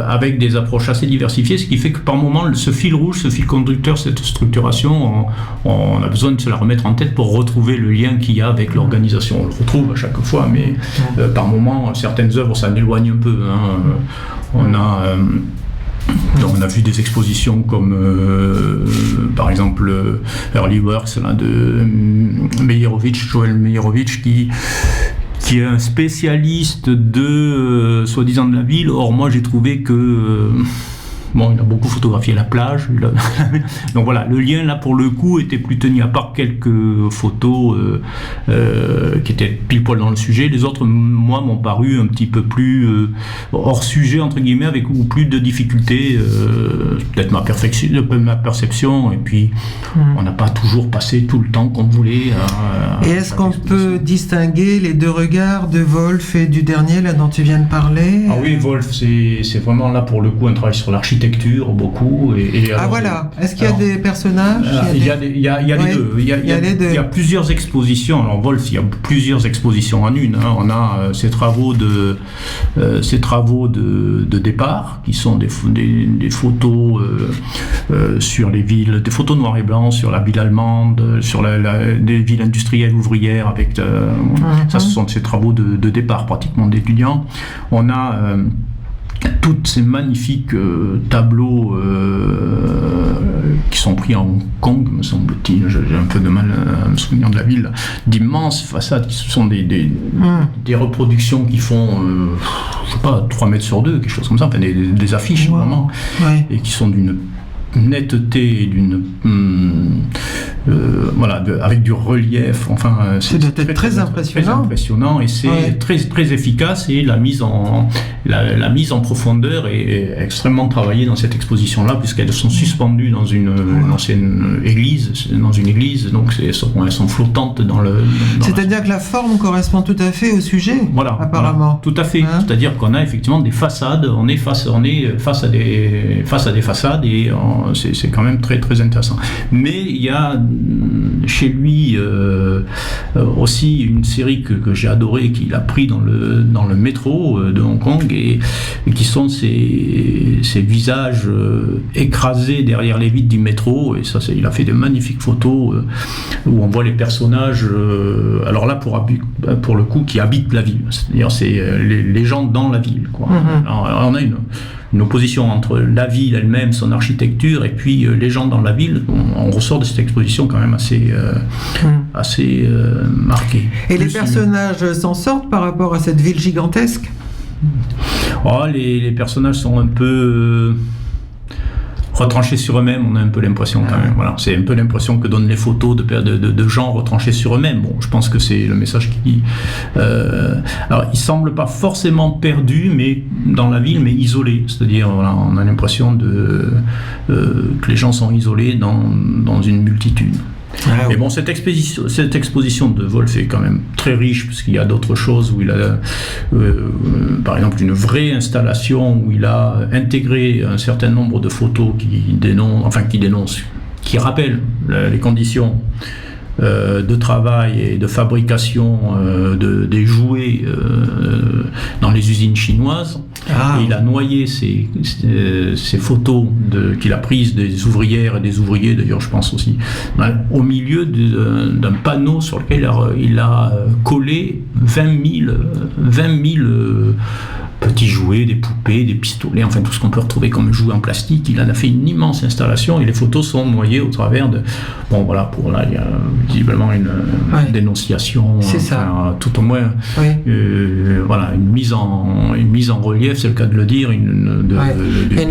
avec des approches assez diversifiées, ce qui fait que par moment ce fil rouge, ce fil conducteur, cette structuration, on a besoin de se la remettre en tête pour retrouver le lien qu'il y a avec l'organisation. On le retrouve à chaque fois, mais par moment, certaines œuvres s'en éloignent un peu. On a vu des expositions comme par exemple Early Works de Joël Meyerowitz, qui est un spécialiste soi-disant de la ville. Or moi j'ai trouvé que Bon, il a beaucoup photographié la plage. Donc voilà, le lien là pour le coup était plus tenu, à part quelques photos qui étaient pile poil dans le sujet. Les autres, moi, m'ont paru un petit peu plus hors sujet entre guillemets, avec ou plus de difficultés. Peut-être ma perception. Et puis, on n'a pas toujours passé tout le temps qu'on voulait. Et est-ce qu'on peut distinguer les deux regards de Wolf et du dernier là dont tu viens de parler? Ah oui, Wolf, c'est vraiment là pour le coup un travail sur l'architecture beaucoup. Alors, voilà. Est-ce qu'il y a des personnages? Il y a les deux. Il y a plusieurs expositions. Alors Wolf, il y a plusieurs expositions en une. On a ses travaux de départ, qui sont des photos sur les villes, des photos noir et blanc sur la ville allemande, sur des villes industrielles ouvrières. Ça, ce sont ses travaux de départ pratiquement d'étudiants. On a tous ces magnifiques tableaux qui sont pris à Hong Kong, me semble-t-il, j'ai un peu de mal à me souvenir de la ville, d'immenses façades qui sont des reproductions qui font, je sais pas, 3 mètres sur 2, quelque chose comme ça, enfin des affiches vraiment, et qui sont d'une netteté, d'une avec du relief, enfin c'est très impressionnant et c'est très très efficace, et la mise en profondeur est extrêmement travaillée dans cette exposition là, puisqu'elles sont suspendues dans une ancienne église, donc elles sont flottantes c'est-à-dire que la forme correspond tout à fait au sujet, apparemment. Voilà, tout à fait, c'est-à-dire qu'on a effectivement des façades, on est face à des façades, et c'est quand même très très intéressant. Mais il y a chez lui aussi une série que j'ai adorée, qu'il a pris dans le métro de Hong Kong, et qui sont ces visages écrasés derrière les vitres du métro, et ça, il a fait de magnifiques photos où on voit les personnages, alors là pour le coup, qui habitent la ville, c'est-à-dire c'est les gens dans la ville, quoi. Alors, on a une opposition entre la ville elle-même, son architecture, et puis les gens dans la ville. On ressort de cette exposition quand même assez marquée. Et les personnages s'en sortent par rapport à cette ville gigantesque? Les personnages sont un peu retranchés sur eux-mêmes, on a un peu l'impression quand même. Voilà, c'est un peu l'impression que donnent les photos de gens retranchés sur eux-mêmes. Bon, je pense que c'est le message qui... alors, ils semblent pas forcément perdus, mais dans la ville, mais isolés. C'est-à-dire, on a l'impression que les gens sont isolés dans une multitude. Et bon, cette exposition de Wolf est quand même très riche, parce qu'il y a d'autres choses où il a, par exemple, une vraie installation où il a intégré un certain nombre de photos qui rappellent les conditions de travail et de fabrication des jouets dans les usines chinoises. Et il a noyé ces photos qu'il a prises des ouvrières et des ouvriers, d'ailleurs je pense aussi, au milieu d'un panneau sur lequel il a collé 20 000 petits jouets, des poupées, des pistolets, enfin tout ce qu'on peut retrouver comme jouets en plastique. Il en a fait une immense installation, et les photos sont noyées au travers de... Bon voilà, il y a visiblement une dénonciation, tout au moins une mise en relief, c'est le cas de le dire, une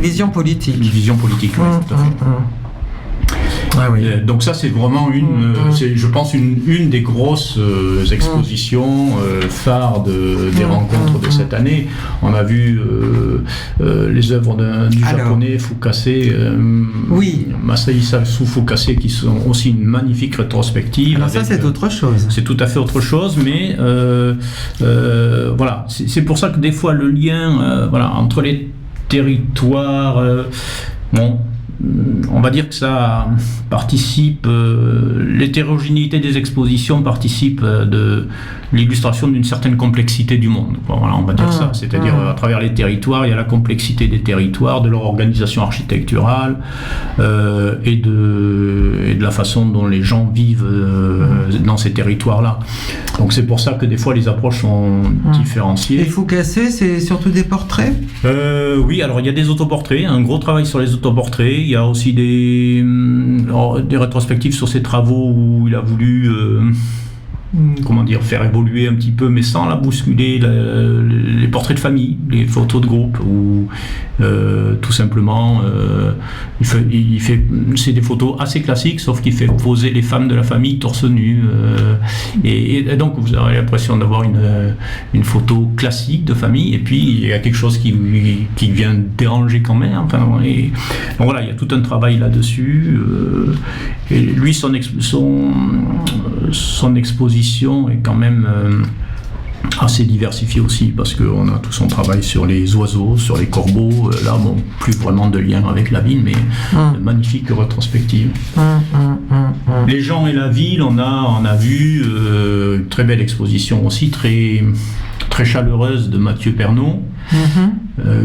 vision politique. Une vision politique, tout à fait. Donc ça, c'est vraiment je pense une des grosses expositions phares des rencontres de cette année. On a vu les œuvres du japonais Fukase, Masahisasu Fukase, qui sont aussi une magnifique rétrospective. Alors ça, c'est autre chose. C'est tout à fait autre chose, mais c'est pour ça que des fois le lien entre les territoires, on va dire que ça participe, l'hétérogénéité des expositions participe de l'illustration d'une certaine complexité du monde. Voilà, on va dire ça. C'est-à-dire, à travers les territoires, il y a la complexité des territoires, de leur organisation architecturale, et de la façon dont les gens vivent dans ces territoires-là. Donc c'est pour ça que des fois les approches sont différenciées. Et Fukase, c'est surtout des portraits ? Oui, alors il y a des autoportraits, un gros travail sur les autoportraits. Il y a aussi des rétrospectives sur ses travaux où il a voulu faire évoluer un petit peu, mais sans la bousculer, les portraits de famille, les photos de groupe, où tout simplement. C'est des photos assez classiques, sauf qu'il fait poser les femmes de la famille torse nu. Et donc vous aurez l'impression d'avoir une photo classique de famille, et puis il y a quelque chose qui vient déranger quand même. Enfin, et, donc voilà, il y a tout un travail là-dessus. Et lui, son exposition est quand même assez diversifiée aussi, parce qu'on a tout son travail sur les oiseaux, sur les corbeaux. Là, bon, plus vraiment de lien avec la ville, mais de magnifiques rétrospectives. Les gens et la ville, on a vu une très belle exposition aussi, très chaleureuse de Mathieu Pernaut,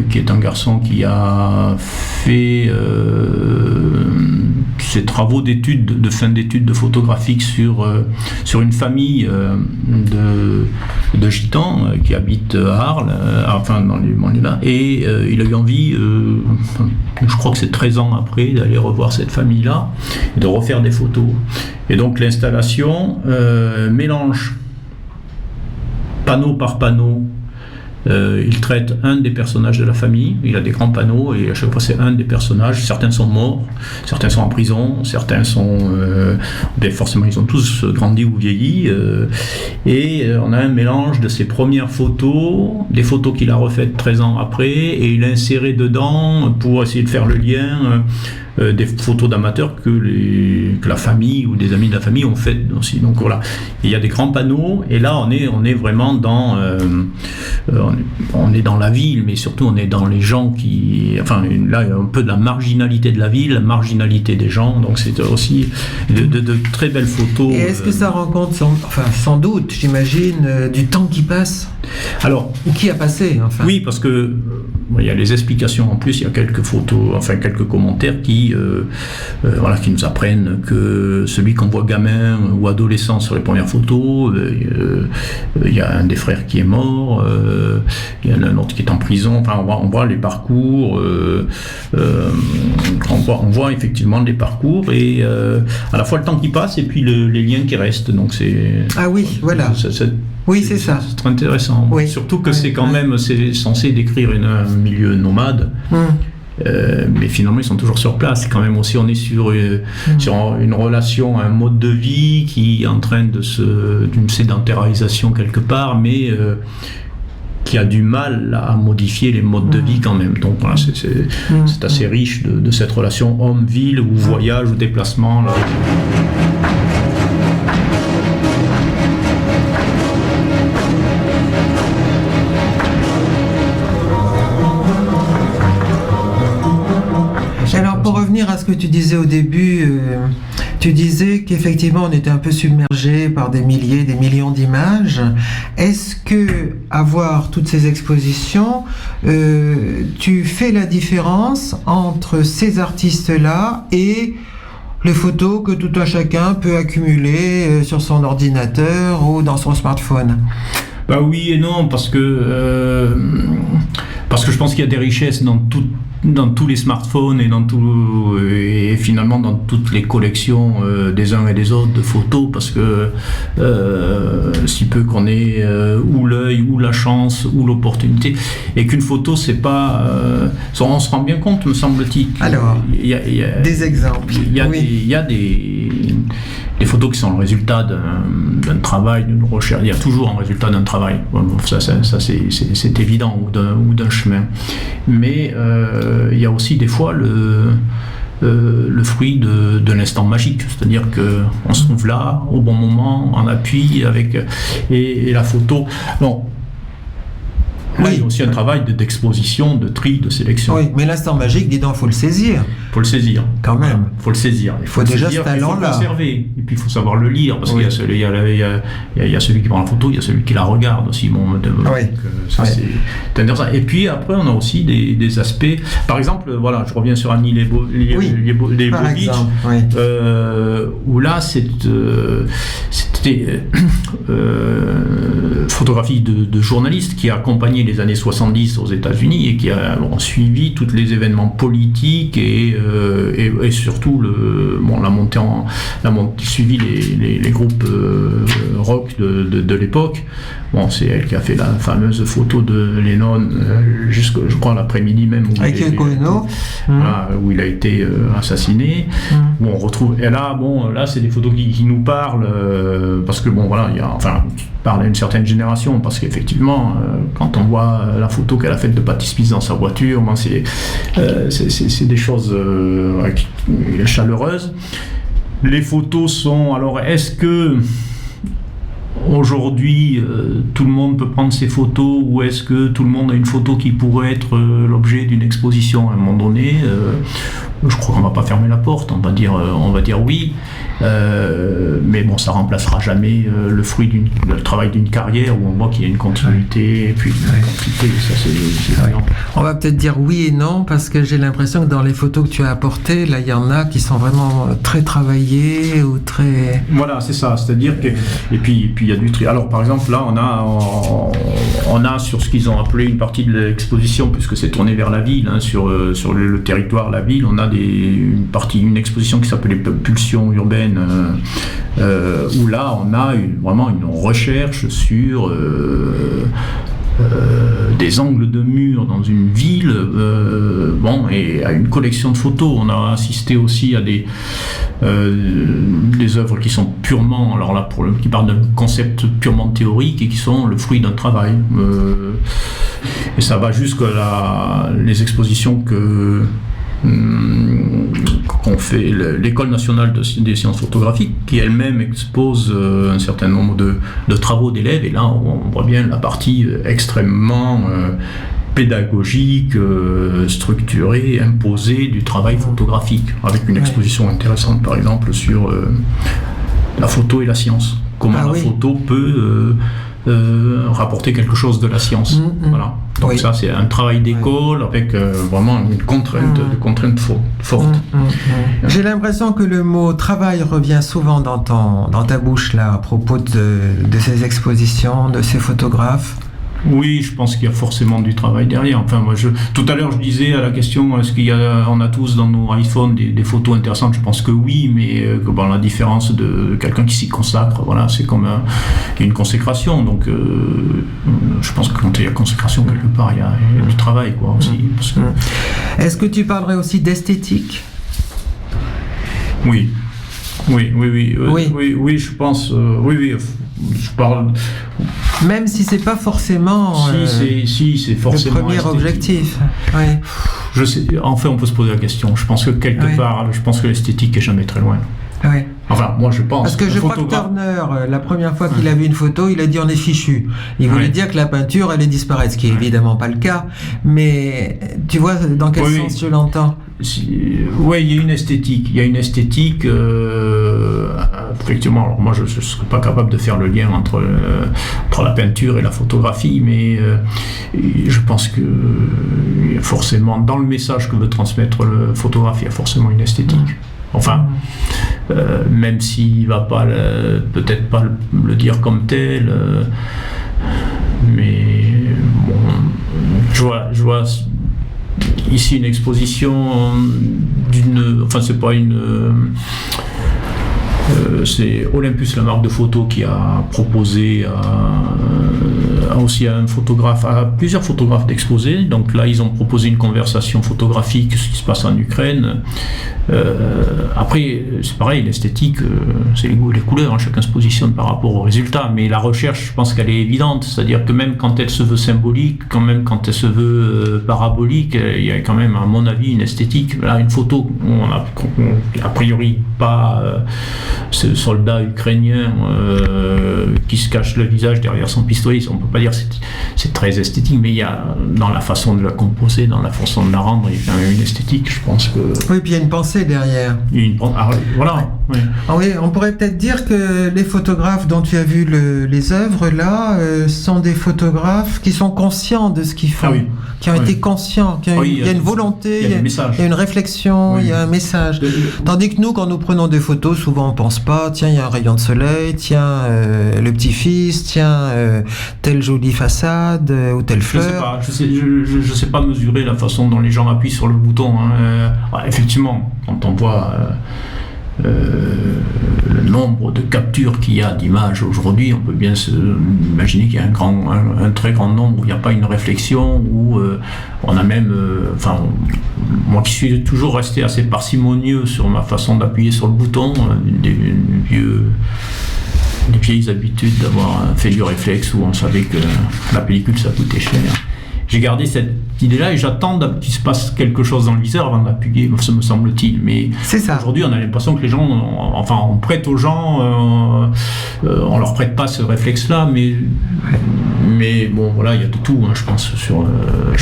qui est un garçon qui a fait ses travaux de fin d'études de photographique sur une famille de gitans qui habitent à Arles, enfin dans les banlieues là, et il a eu envie, je crois que c'est 13 ans après, d'aller revoir cette famille-là et de refaire des photos. Et donc l'installation mélange panneau par panneau. Il traite un des personnages de la famille, il a des grands panneaux et à chaque fois c'est un des personnages. Certains sont morts, certains sont en prison, certains sont forcément ils ont tous grandi ou vieilli, et on a un mélange de ses premières photos, des photos qu'il a refaites 13 ans après, et il a inséré dedans pour essayer de faire le lien des photos d'amateurs que la famille ou des amis de la famille ont fait aussi. Donc voilà, il y a des grands panneaux, et là on est vraiment dans on est dans la ville, mais surtout on est dans les gens qui, enfin là il y a un peu de la marginalité de la ville, la marginalité des gens, donc c'est aussi de très belles photos. Et est-ce que ça rend compte, sans doute, j'imagine, du temps qui passe? Alors, ou qui a passé, enfin. Oui, parce que il y a les explications en plus, il y a quelques photos, enfin quelques commentaires qui nous apprennent que celui qu'on voit gamin ou adolescent sur les premières photos, il y a un des frères qui est mort, il y en a un autre qui est en prison. Enfin, on voit les parcours, on voit effectivement les parcours, et à la fois le temps qui passe et puis les liens qui restent. Donc c'est voilà. Oui, c'est ça. C'est très intéressant. Oui. Surtout que c'est quand même censé décrire un milieu nomade. Mais finalement ils sont toujours sur place. Quand même aussi on est sur une relation, un mode de vie qui est en train d'une sédentarisation quelque part, mais qui a du mal à modifier les modes de vie quand même. Donc voilà, c'est assez riche de cette relation homme-ville ou voyage ou déplacement là. Alors pour revenir à ce que tu disais au début, tu disais qu'effectivement on était un peu submergé par des millions d'images. Est-ce que, à voir toutes ces expositions, tu fais la différence entre ces artistes-là et les photos que tout un chacun peut accumuler sur son ordinateur ou dans son smartphone? Bah oui et non, parce que je pense qu'il y a des richesses dans tous les smartphones et finalement dans toutes les collections des uns et des autres de photos, parce que si peu qu'on ait ou l'œil ou la chance ou l'opportunité, et qu'une photo c'est pas on se rend bien compte, me semble-t-il. Alors, il y a des exemples. Il y a des photos qui sont le résultat d'un travail, d'une recherche. Il y a toujours un résultat d'un travail. Ça c'est évident, ou d'un chemin. Mais il y a aussi des fois le fruit de l'instant magique, c'est-à-dire qu'on se trouve là, au bon moment, en appui, et la photo. Bon. Là, il y a aussi un travail d'exposition, de tri, de sélection. Oui, mais l'instant magique, dis donc, il faut le saisir. Il faut le saisir. Quand même. Il faut le saisir. Il faut déjà ce talent-là. Il faut le conserver. Et puis, il faut savoir le lire. Parce qu'il y a celui qui prend la photo, il y a celui qui la regarde aussi. C'est intéressant. Et puis, après, on a aussi des aspects. Par exemple, voilà, je reviens sur Annie Leibovitch. Où là, c'était photographie de journaliste qui a accompagné les années 70 aux États-Unis et qui a suivi tous les événements politiques et surtout suivi les groupes rock de l'époque. Bon, c'est elle qui a fait la fameuse photo de Lennon, jusque, je crois, l'après-midi même. Avec Yoko Ono. Voilà, où il a été assassiné. Bon, on retrouve. Et là, là, c'est des photos qui nous parlent, parce que, bon, voilà, qui parlent à une certaine génération, parce qu'effectivement, quand on voit la photo qu'elle a faite de Patti Smith dans sa voiture, c'est des choses chaleureuses. Les photos sont. Alors, est-ce que aujourd'hui, tout le monde peut prendre ses photos, ou est-ce que tout le monde a une photo qui pourrait être l'objet d'une exposition à un moment donné? Je crois qu'on ne va pas fermer la porte, on va dire oui, mais bon, ça ne remplacera jamais le fruit le travail d'une carrière où on voit qu'il y a une continuité, et puis une quantité, ça c'est ouais. On va peut-être dire oui et non, parce que j'ai l'impression que dans les photos que tu as apportées, là il y en a qui sont vraiment très travaillées ou très... Voilà, c'est ça, c'est-à-dire que... Et puis il y a du tri. Alors par exemple, là on a sur ce qu'ils ont appelé une partie de l'exposition, puisque c'est tourné vers la ville, sur le territoire, la ville, on a une exposition qui s'appelait Pulsions urbaines, où là on a vraiment une recherche sur des angles de murs dans une ville, et à une collection de photos. On a assisté aussi à des œuvres qui sont purement, alors là qui parlent d'un concept purement théorique et qui sont le fruit d'un travail. Et ça va jusqu'à les expositions qu'on fait l'École nationale des sciences photographiques, qui elle-même expose un certain nombre de travaux d'élèves, et là on voit bien la partie extrêmement pédagogique, structurée, imposée du travail photographique, avec une exposition intéressante par exemple sur la photo et la science, comment photo peut rapporter quelque chose de la science. Voilà. Donc ça c'est un travail d'école avec vraiment une contrainte forte. J'ai l'impression que le mot travail revient souvent dans ta bouche là à propos de ces expositions, de ces photographes. Oui, je pense qu'il y a forcément du travail derrière. Enfin, tout à l'heure, je disais à la question, est-ce on a tous dans nos iPhones des photos intéressantes? Je pense que oui, mais la différence de quelqu'un qui s'y consacre, voilà, c'est comme une consécration. Donc, je pense que quand il y a consécration quelque part, il y a du travail, quoi, aussi. Parce que... Est-ce que tu parlerais aussi d'esthétique? Oui, je pense. Je parle. Même si c'est pas forcément. Si, c'est forcément le premier esthétique. Objectif. Oui. Je sais. Enfin, on peut se poser la question. Je pense que quelque part, l'esthétique est jamais très loin. Oui. Enfin, moi je pense. Parce que je crois que Turner, la première fois qu'il a vu une photo, il a dit on est fichu. Il voulait dire que la peinture allait disparaître, ce qui est évidemment pas le cas. Mais tu vois dans quel sens je l'entends? Oui, il y a une esthétique. Effectivement, alors moi je ne serais pas capable de faire le lien entre la peinture et la photographie, mais je pense que forcément, dans le message que veut transmettre le photographe, il y a forcément une esthétique. Enfin, même s'il ne va pas peut-être pas le dire comme tel, mais bon, je vois ici une exposition c'est pas une... c'est Olympus, la marque de photo, qui a proposé aussi à plusieurs photographes d'exposer. Donc là, ils ont proposé une conversation photographique, ce qui se passe en Ukraine. Après, c'est pareil, l'esthétique, c'est les goûts et les couleurs, chacun se positionne par rapport au résultat. Mais la recherche, je pense qu'elle est évidente. C'est-à-dire que même quand elle se veut symbolique, quand même quand elle se veut parabolique, il y a quand même, à mon avis, une esthétique. Là, une photo, on a a priori pas... ce soldat ukrainien qui se cache le visage derrière son pistolet, on ne peut pas dire que c'est très esthétique, mais il y a, dans la façon de la composer, dans la façon de la rendre, il y a quand même une esthétique, je pense que... Oui, puis il y a une pensée derrière. Voilà. Oui. Ah oui, on pourrait peut-être dire que les photographes dont tu as vu les œuvres là sont des photographes qui sont conscients de ce qu'ils font, qui ont été conscients, il y a une volonté, il y a une réflexion, il y a un message. Tandis que nous, quand nous prenons des photos, souvent on pense pas, tiens, il y a un rayon de soleil, tiens, le petit-fils, tiens, telle jolie façade ou telle fleur. Je sais pas mesurer la façon dont les gens appuient sur le bouton. Effectivement, quand on voit le nombre de captures qu'il y a d'images aujourd'hui, on peut bien imaginer qu'il y a un très grand nombre où il n'y a pas une réflexion, où on a même, moi qui suis toujours resté assez parcimonieux sur ma façon d'appuyer sur le bouton, des vieilles habitudes d'avoir fait du réflexe où on savait que la pellicule ça coûtait cher. J'ai gardé cette idée-là et j'attends qu'il se passe quelque chose dans le viseur avant d'appuyer, me semble-t-il. Mais aujourd'hui, on a l'impression que les gens, on prête aux gens, on leur prête pas ce réflexe-là, mais bon, voilà, il y a de tout, hein, je pense. Je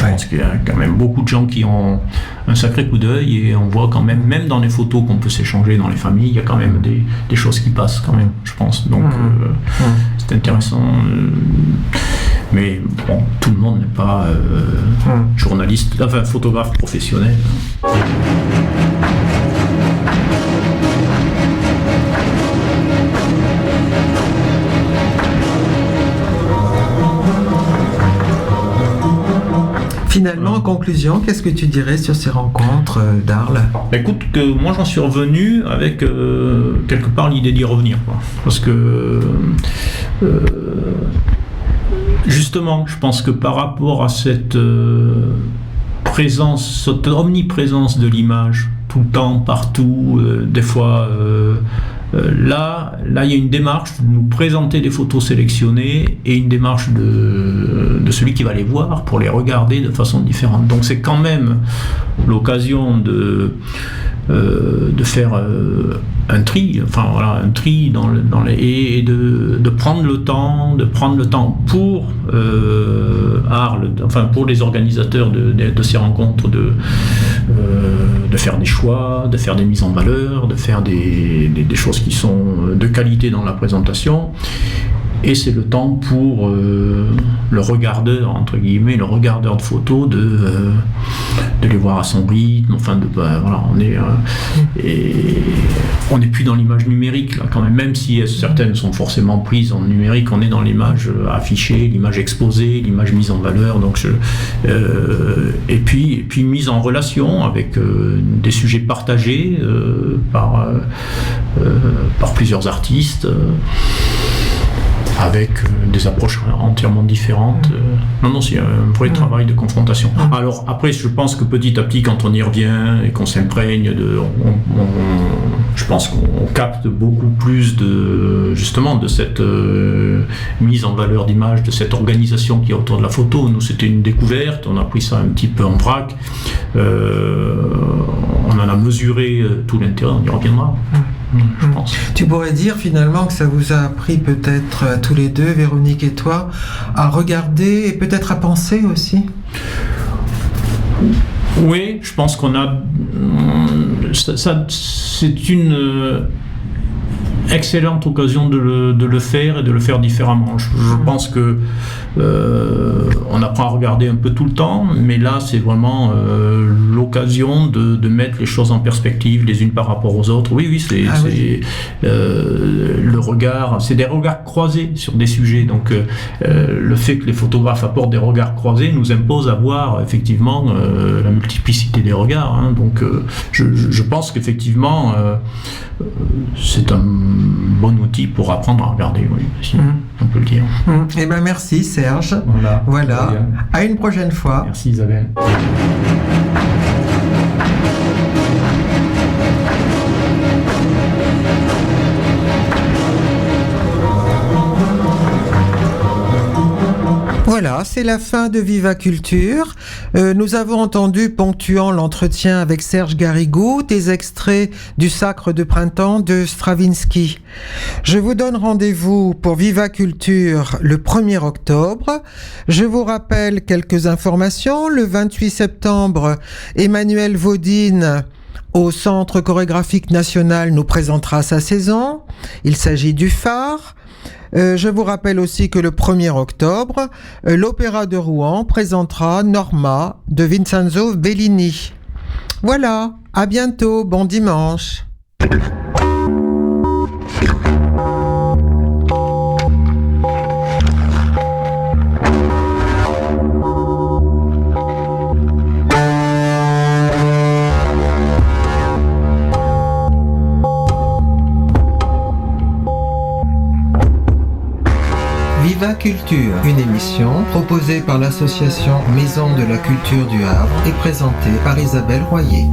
pense qu'il y a quand même beaucoup de gens qui ont un sacré coup d'œil et on voit quand même dans les photos qu'on peut s'échanger dans les familles, il y a quand même des choses qui passent quand même, je pense. Donc, c'est intéressant. Mais bon, tout le monde n'est pas journaliste, photographe professionnel. Finalement, en conclusion, qu'est-ce que tu dirais sur ces rencontres d'Arles ? Écoute, moi j'en suis revenu avec quelque part l'idée d'y revenir, quoi. Parce que justement, je pense que par rapport à cette cette omniprésence de l'image, tout le temps, partout, des fois, là, il y a une démarche de nous présenter des photos sélectionnées et une démarche de celui qui va les voir pour les regarder de façon différente. Donc c'est quand même l'occasion de faire un tri, et de prendre le temps pour Arles, pour les organisateurs de ces rencontres, de faire des choix, de faire des mises en valeur, de faire des choses qui sont de qualité dans la présentation. Et c'est le temps pour le regardeur, entre guillemets, le regardeur de photos, de les voir à son rythme. On n'est plus dans l'image numérique là, quand même si certaines sont forcément prises en numérique, on est dans l'image affichée, l'image exposée, l'image mise en valeur. Donc et puis mise en relation avec des sujets partagés par plusieurs artistes. Avec des approches entièrement différentes. C'est un vrai travail de confrontation. Alors après, je pense que petit à petit, quand on y revient et qu'on s'imprègne, je pense qu'on capte beaucoup plus de cette mise en valeur d'image, de cette organisation qui est autour de la photo. Nous, c'était une découverte, on a pris ça un petit peu en vrac, on en a mesuré tout l'intérêt, on y reviendra. Je pense. Tu pourrais dire finalement que ça vous a appris peut-être à tous les deux, Véronique et toi, à regarder et peut-être à penser aussi ? Oui, je pense qu'on a... c'est une excellente occasion de le faire et de le faire différemment. Je pense que on apprend à regarder un peu tout le temps, mais là c'est vraiment l'occasion de mettre les choses en perspective les unes par rapport aux autres. Oui, c'est le regard, c'est des regards croisés sur des sujets. Donc le fait que les photographes apportent des regards croisés nous impose à voir effectivement la multiplicité des regards. Hein. Donc je pense qu'effectivement c'est un bon outil pour apprendre à regarder, oui, si on peut le dire. Eh bien merci Serge. Voilà. À une prochaine fois. Merci Isabelle. Voilà, c'est la fin de Viva Culture. Nous avons entendu, ponctuant l'entretien avec Serge Garrigou, des extraits du Sacre de printemps de Stravinsky. Je vous donne rendez-vous pour Viva Culture le 1er octobre. Je vous rappelle quelques informations. Le 28 septembre, Emmanuel Vaudine, au Centre chorégraphique national, nous présentera sa saison. Il s'agit du Phare. Je vous rappelle aussi que le 1er octobre, l'Opéra de Rouen présentera Norma de Vincenzo Bellini. Voilà, à bientôt, bon dimanche. Viva Culture, une émission proposée par l'association Maison de la Culture du Havre et présentée par Isabelle Royer.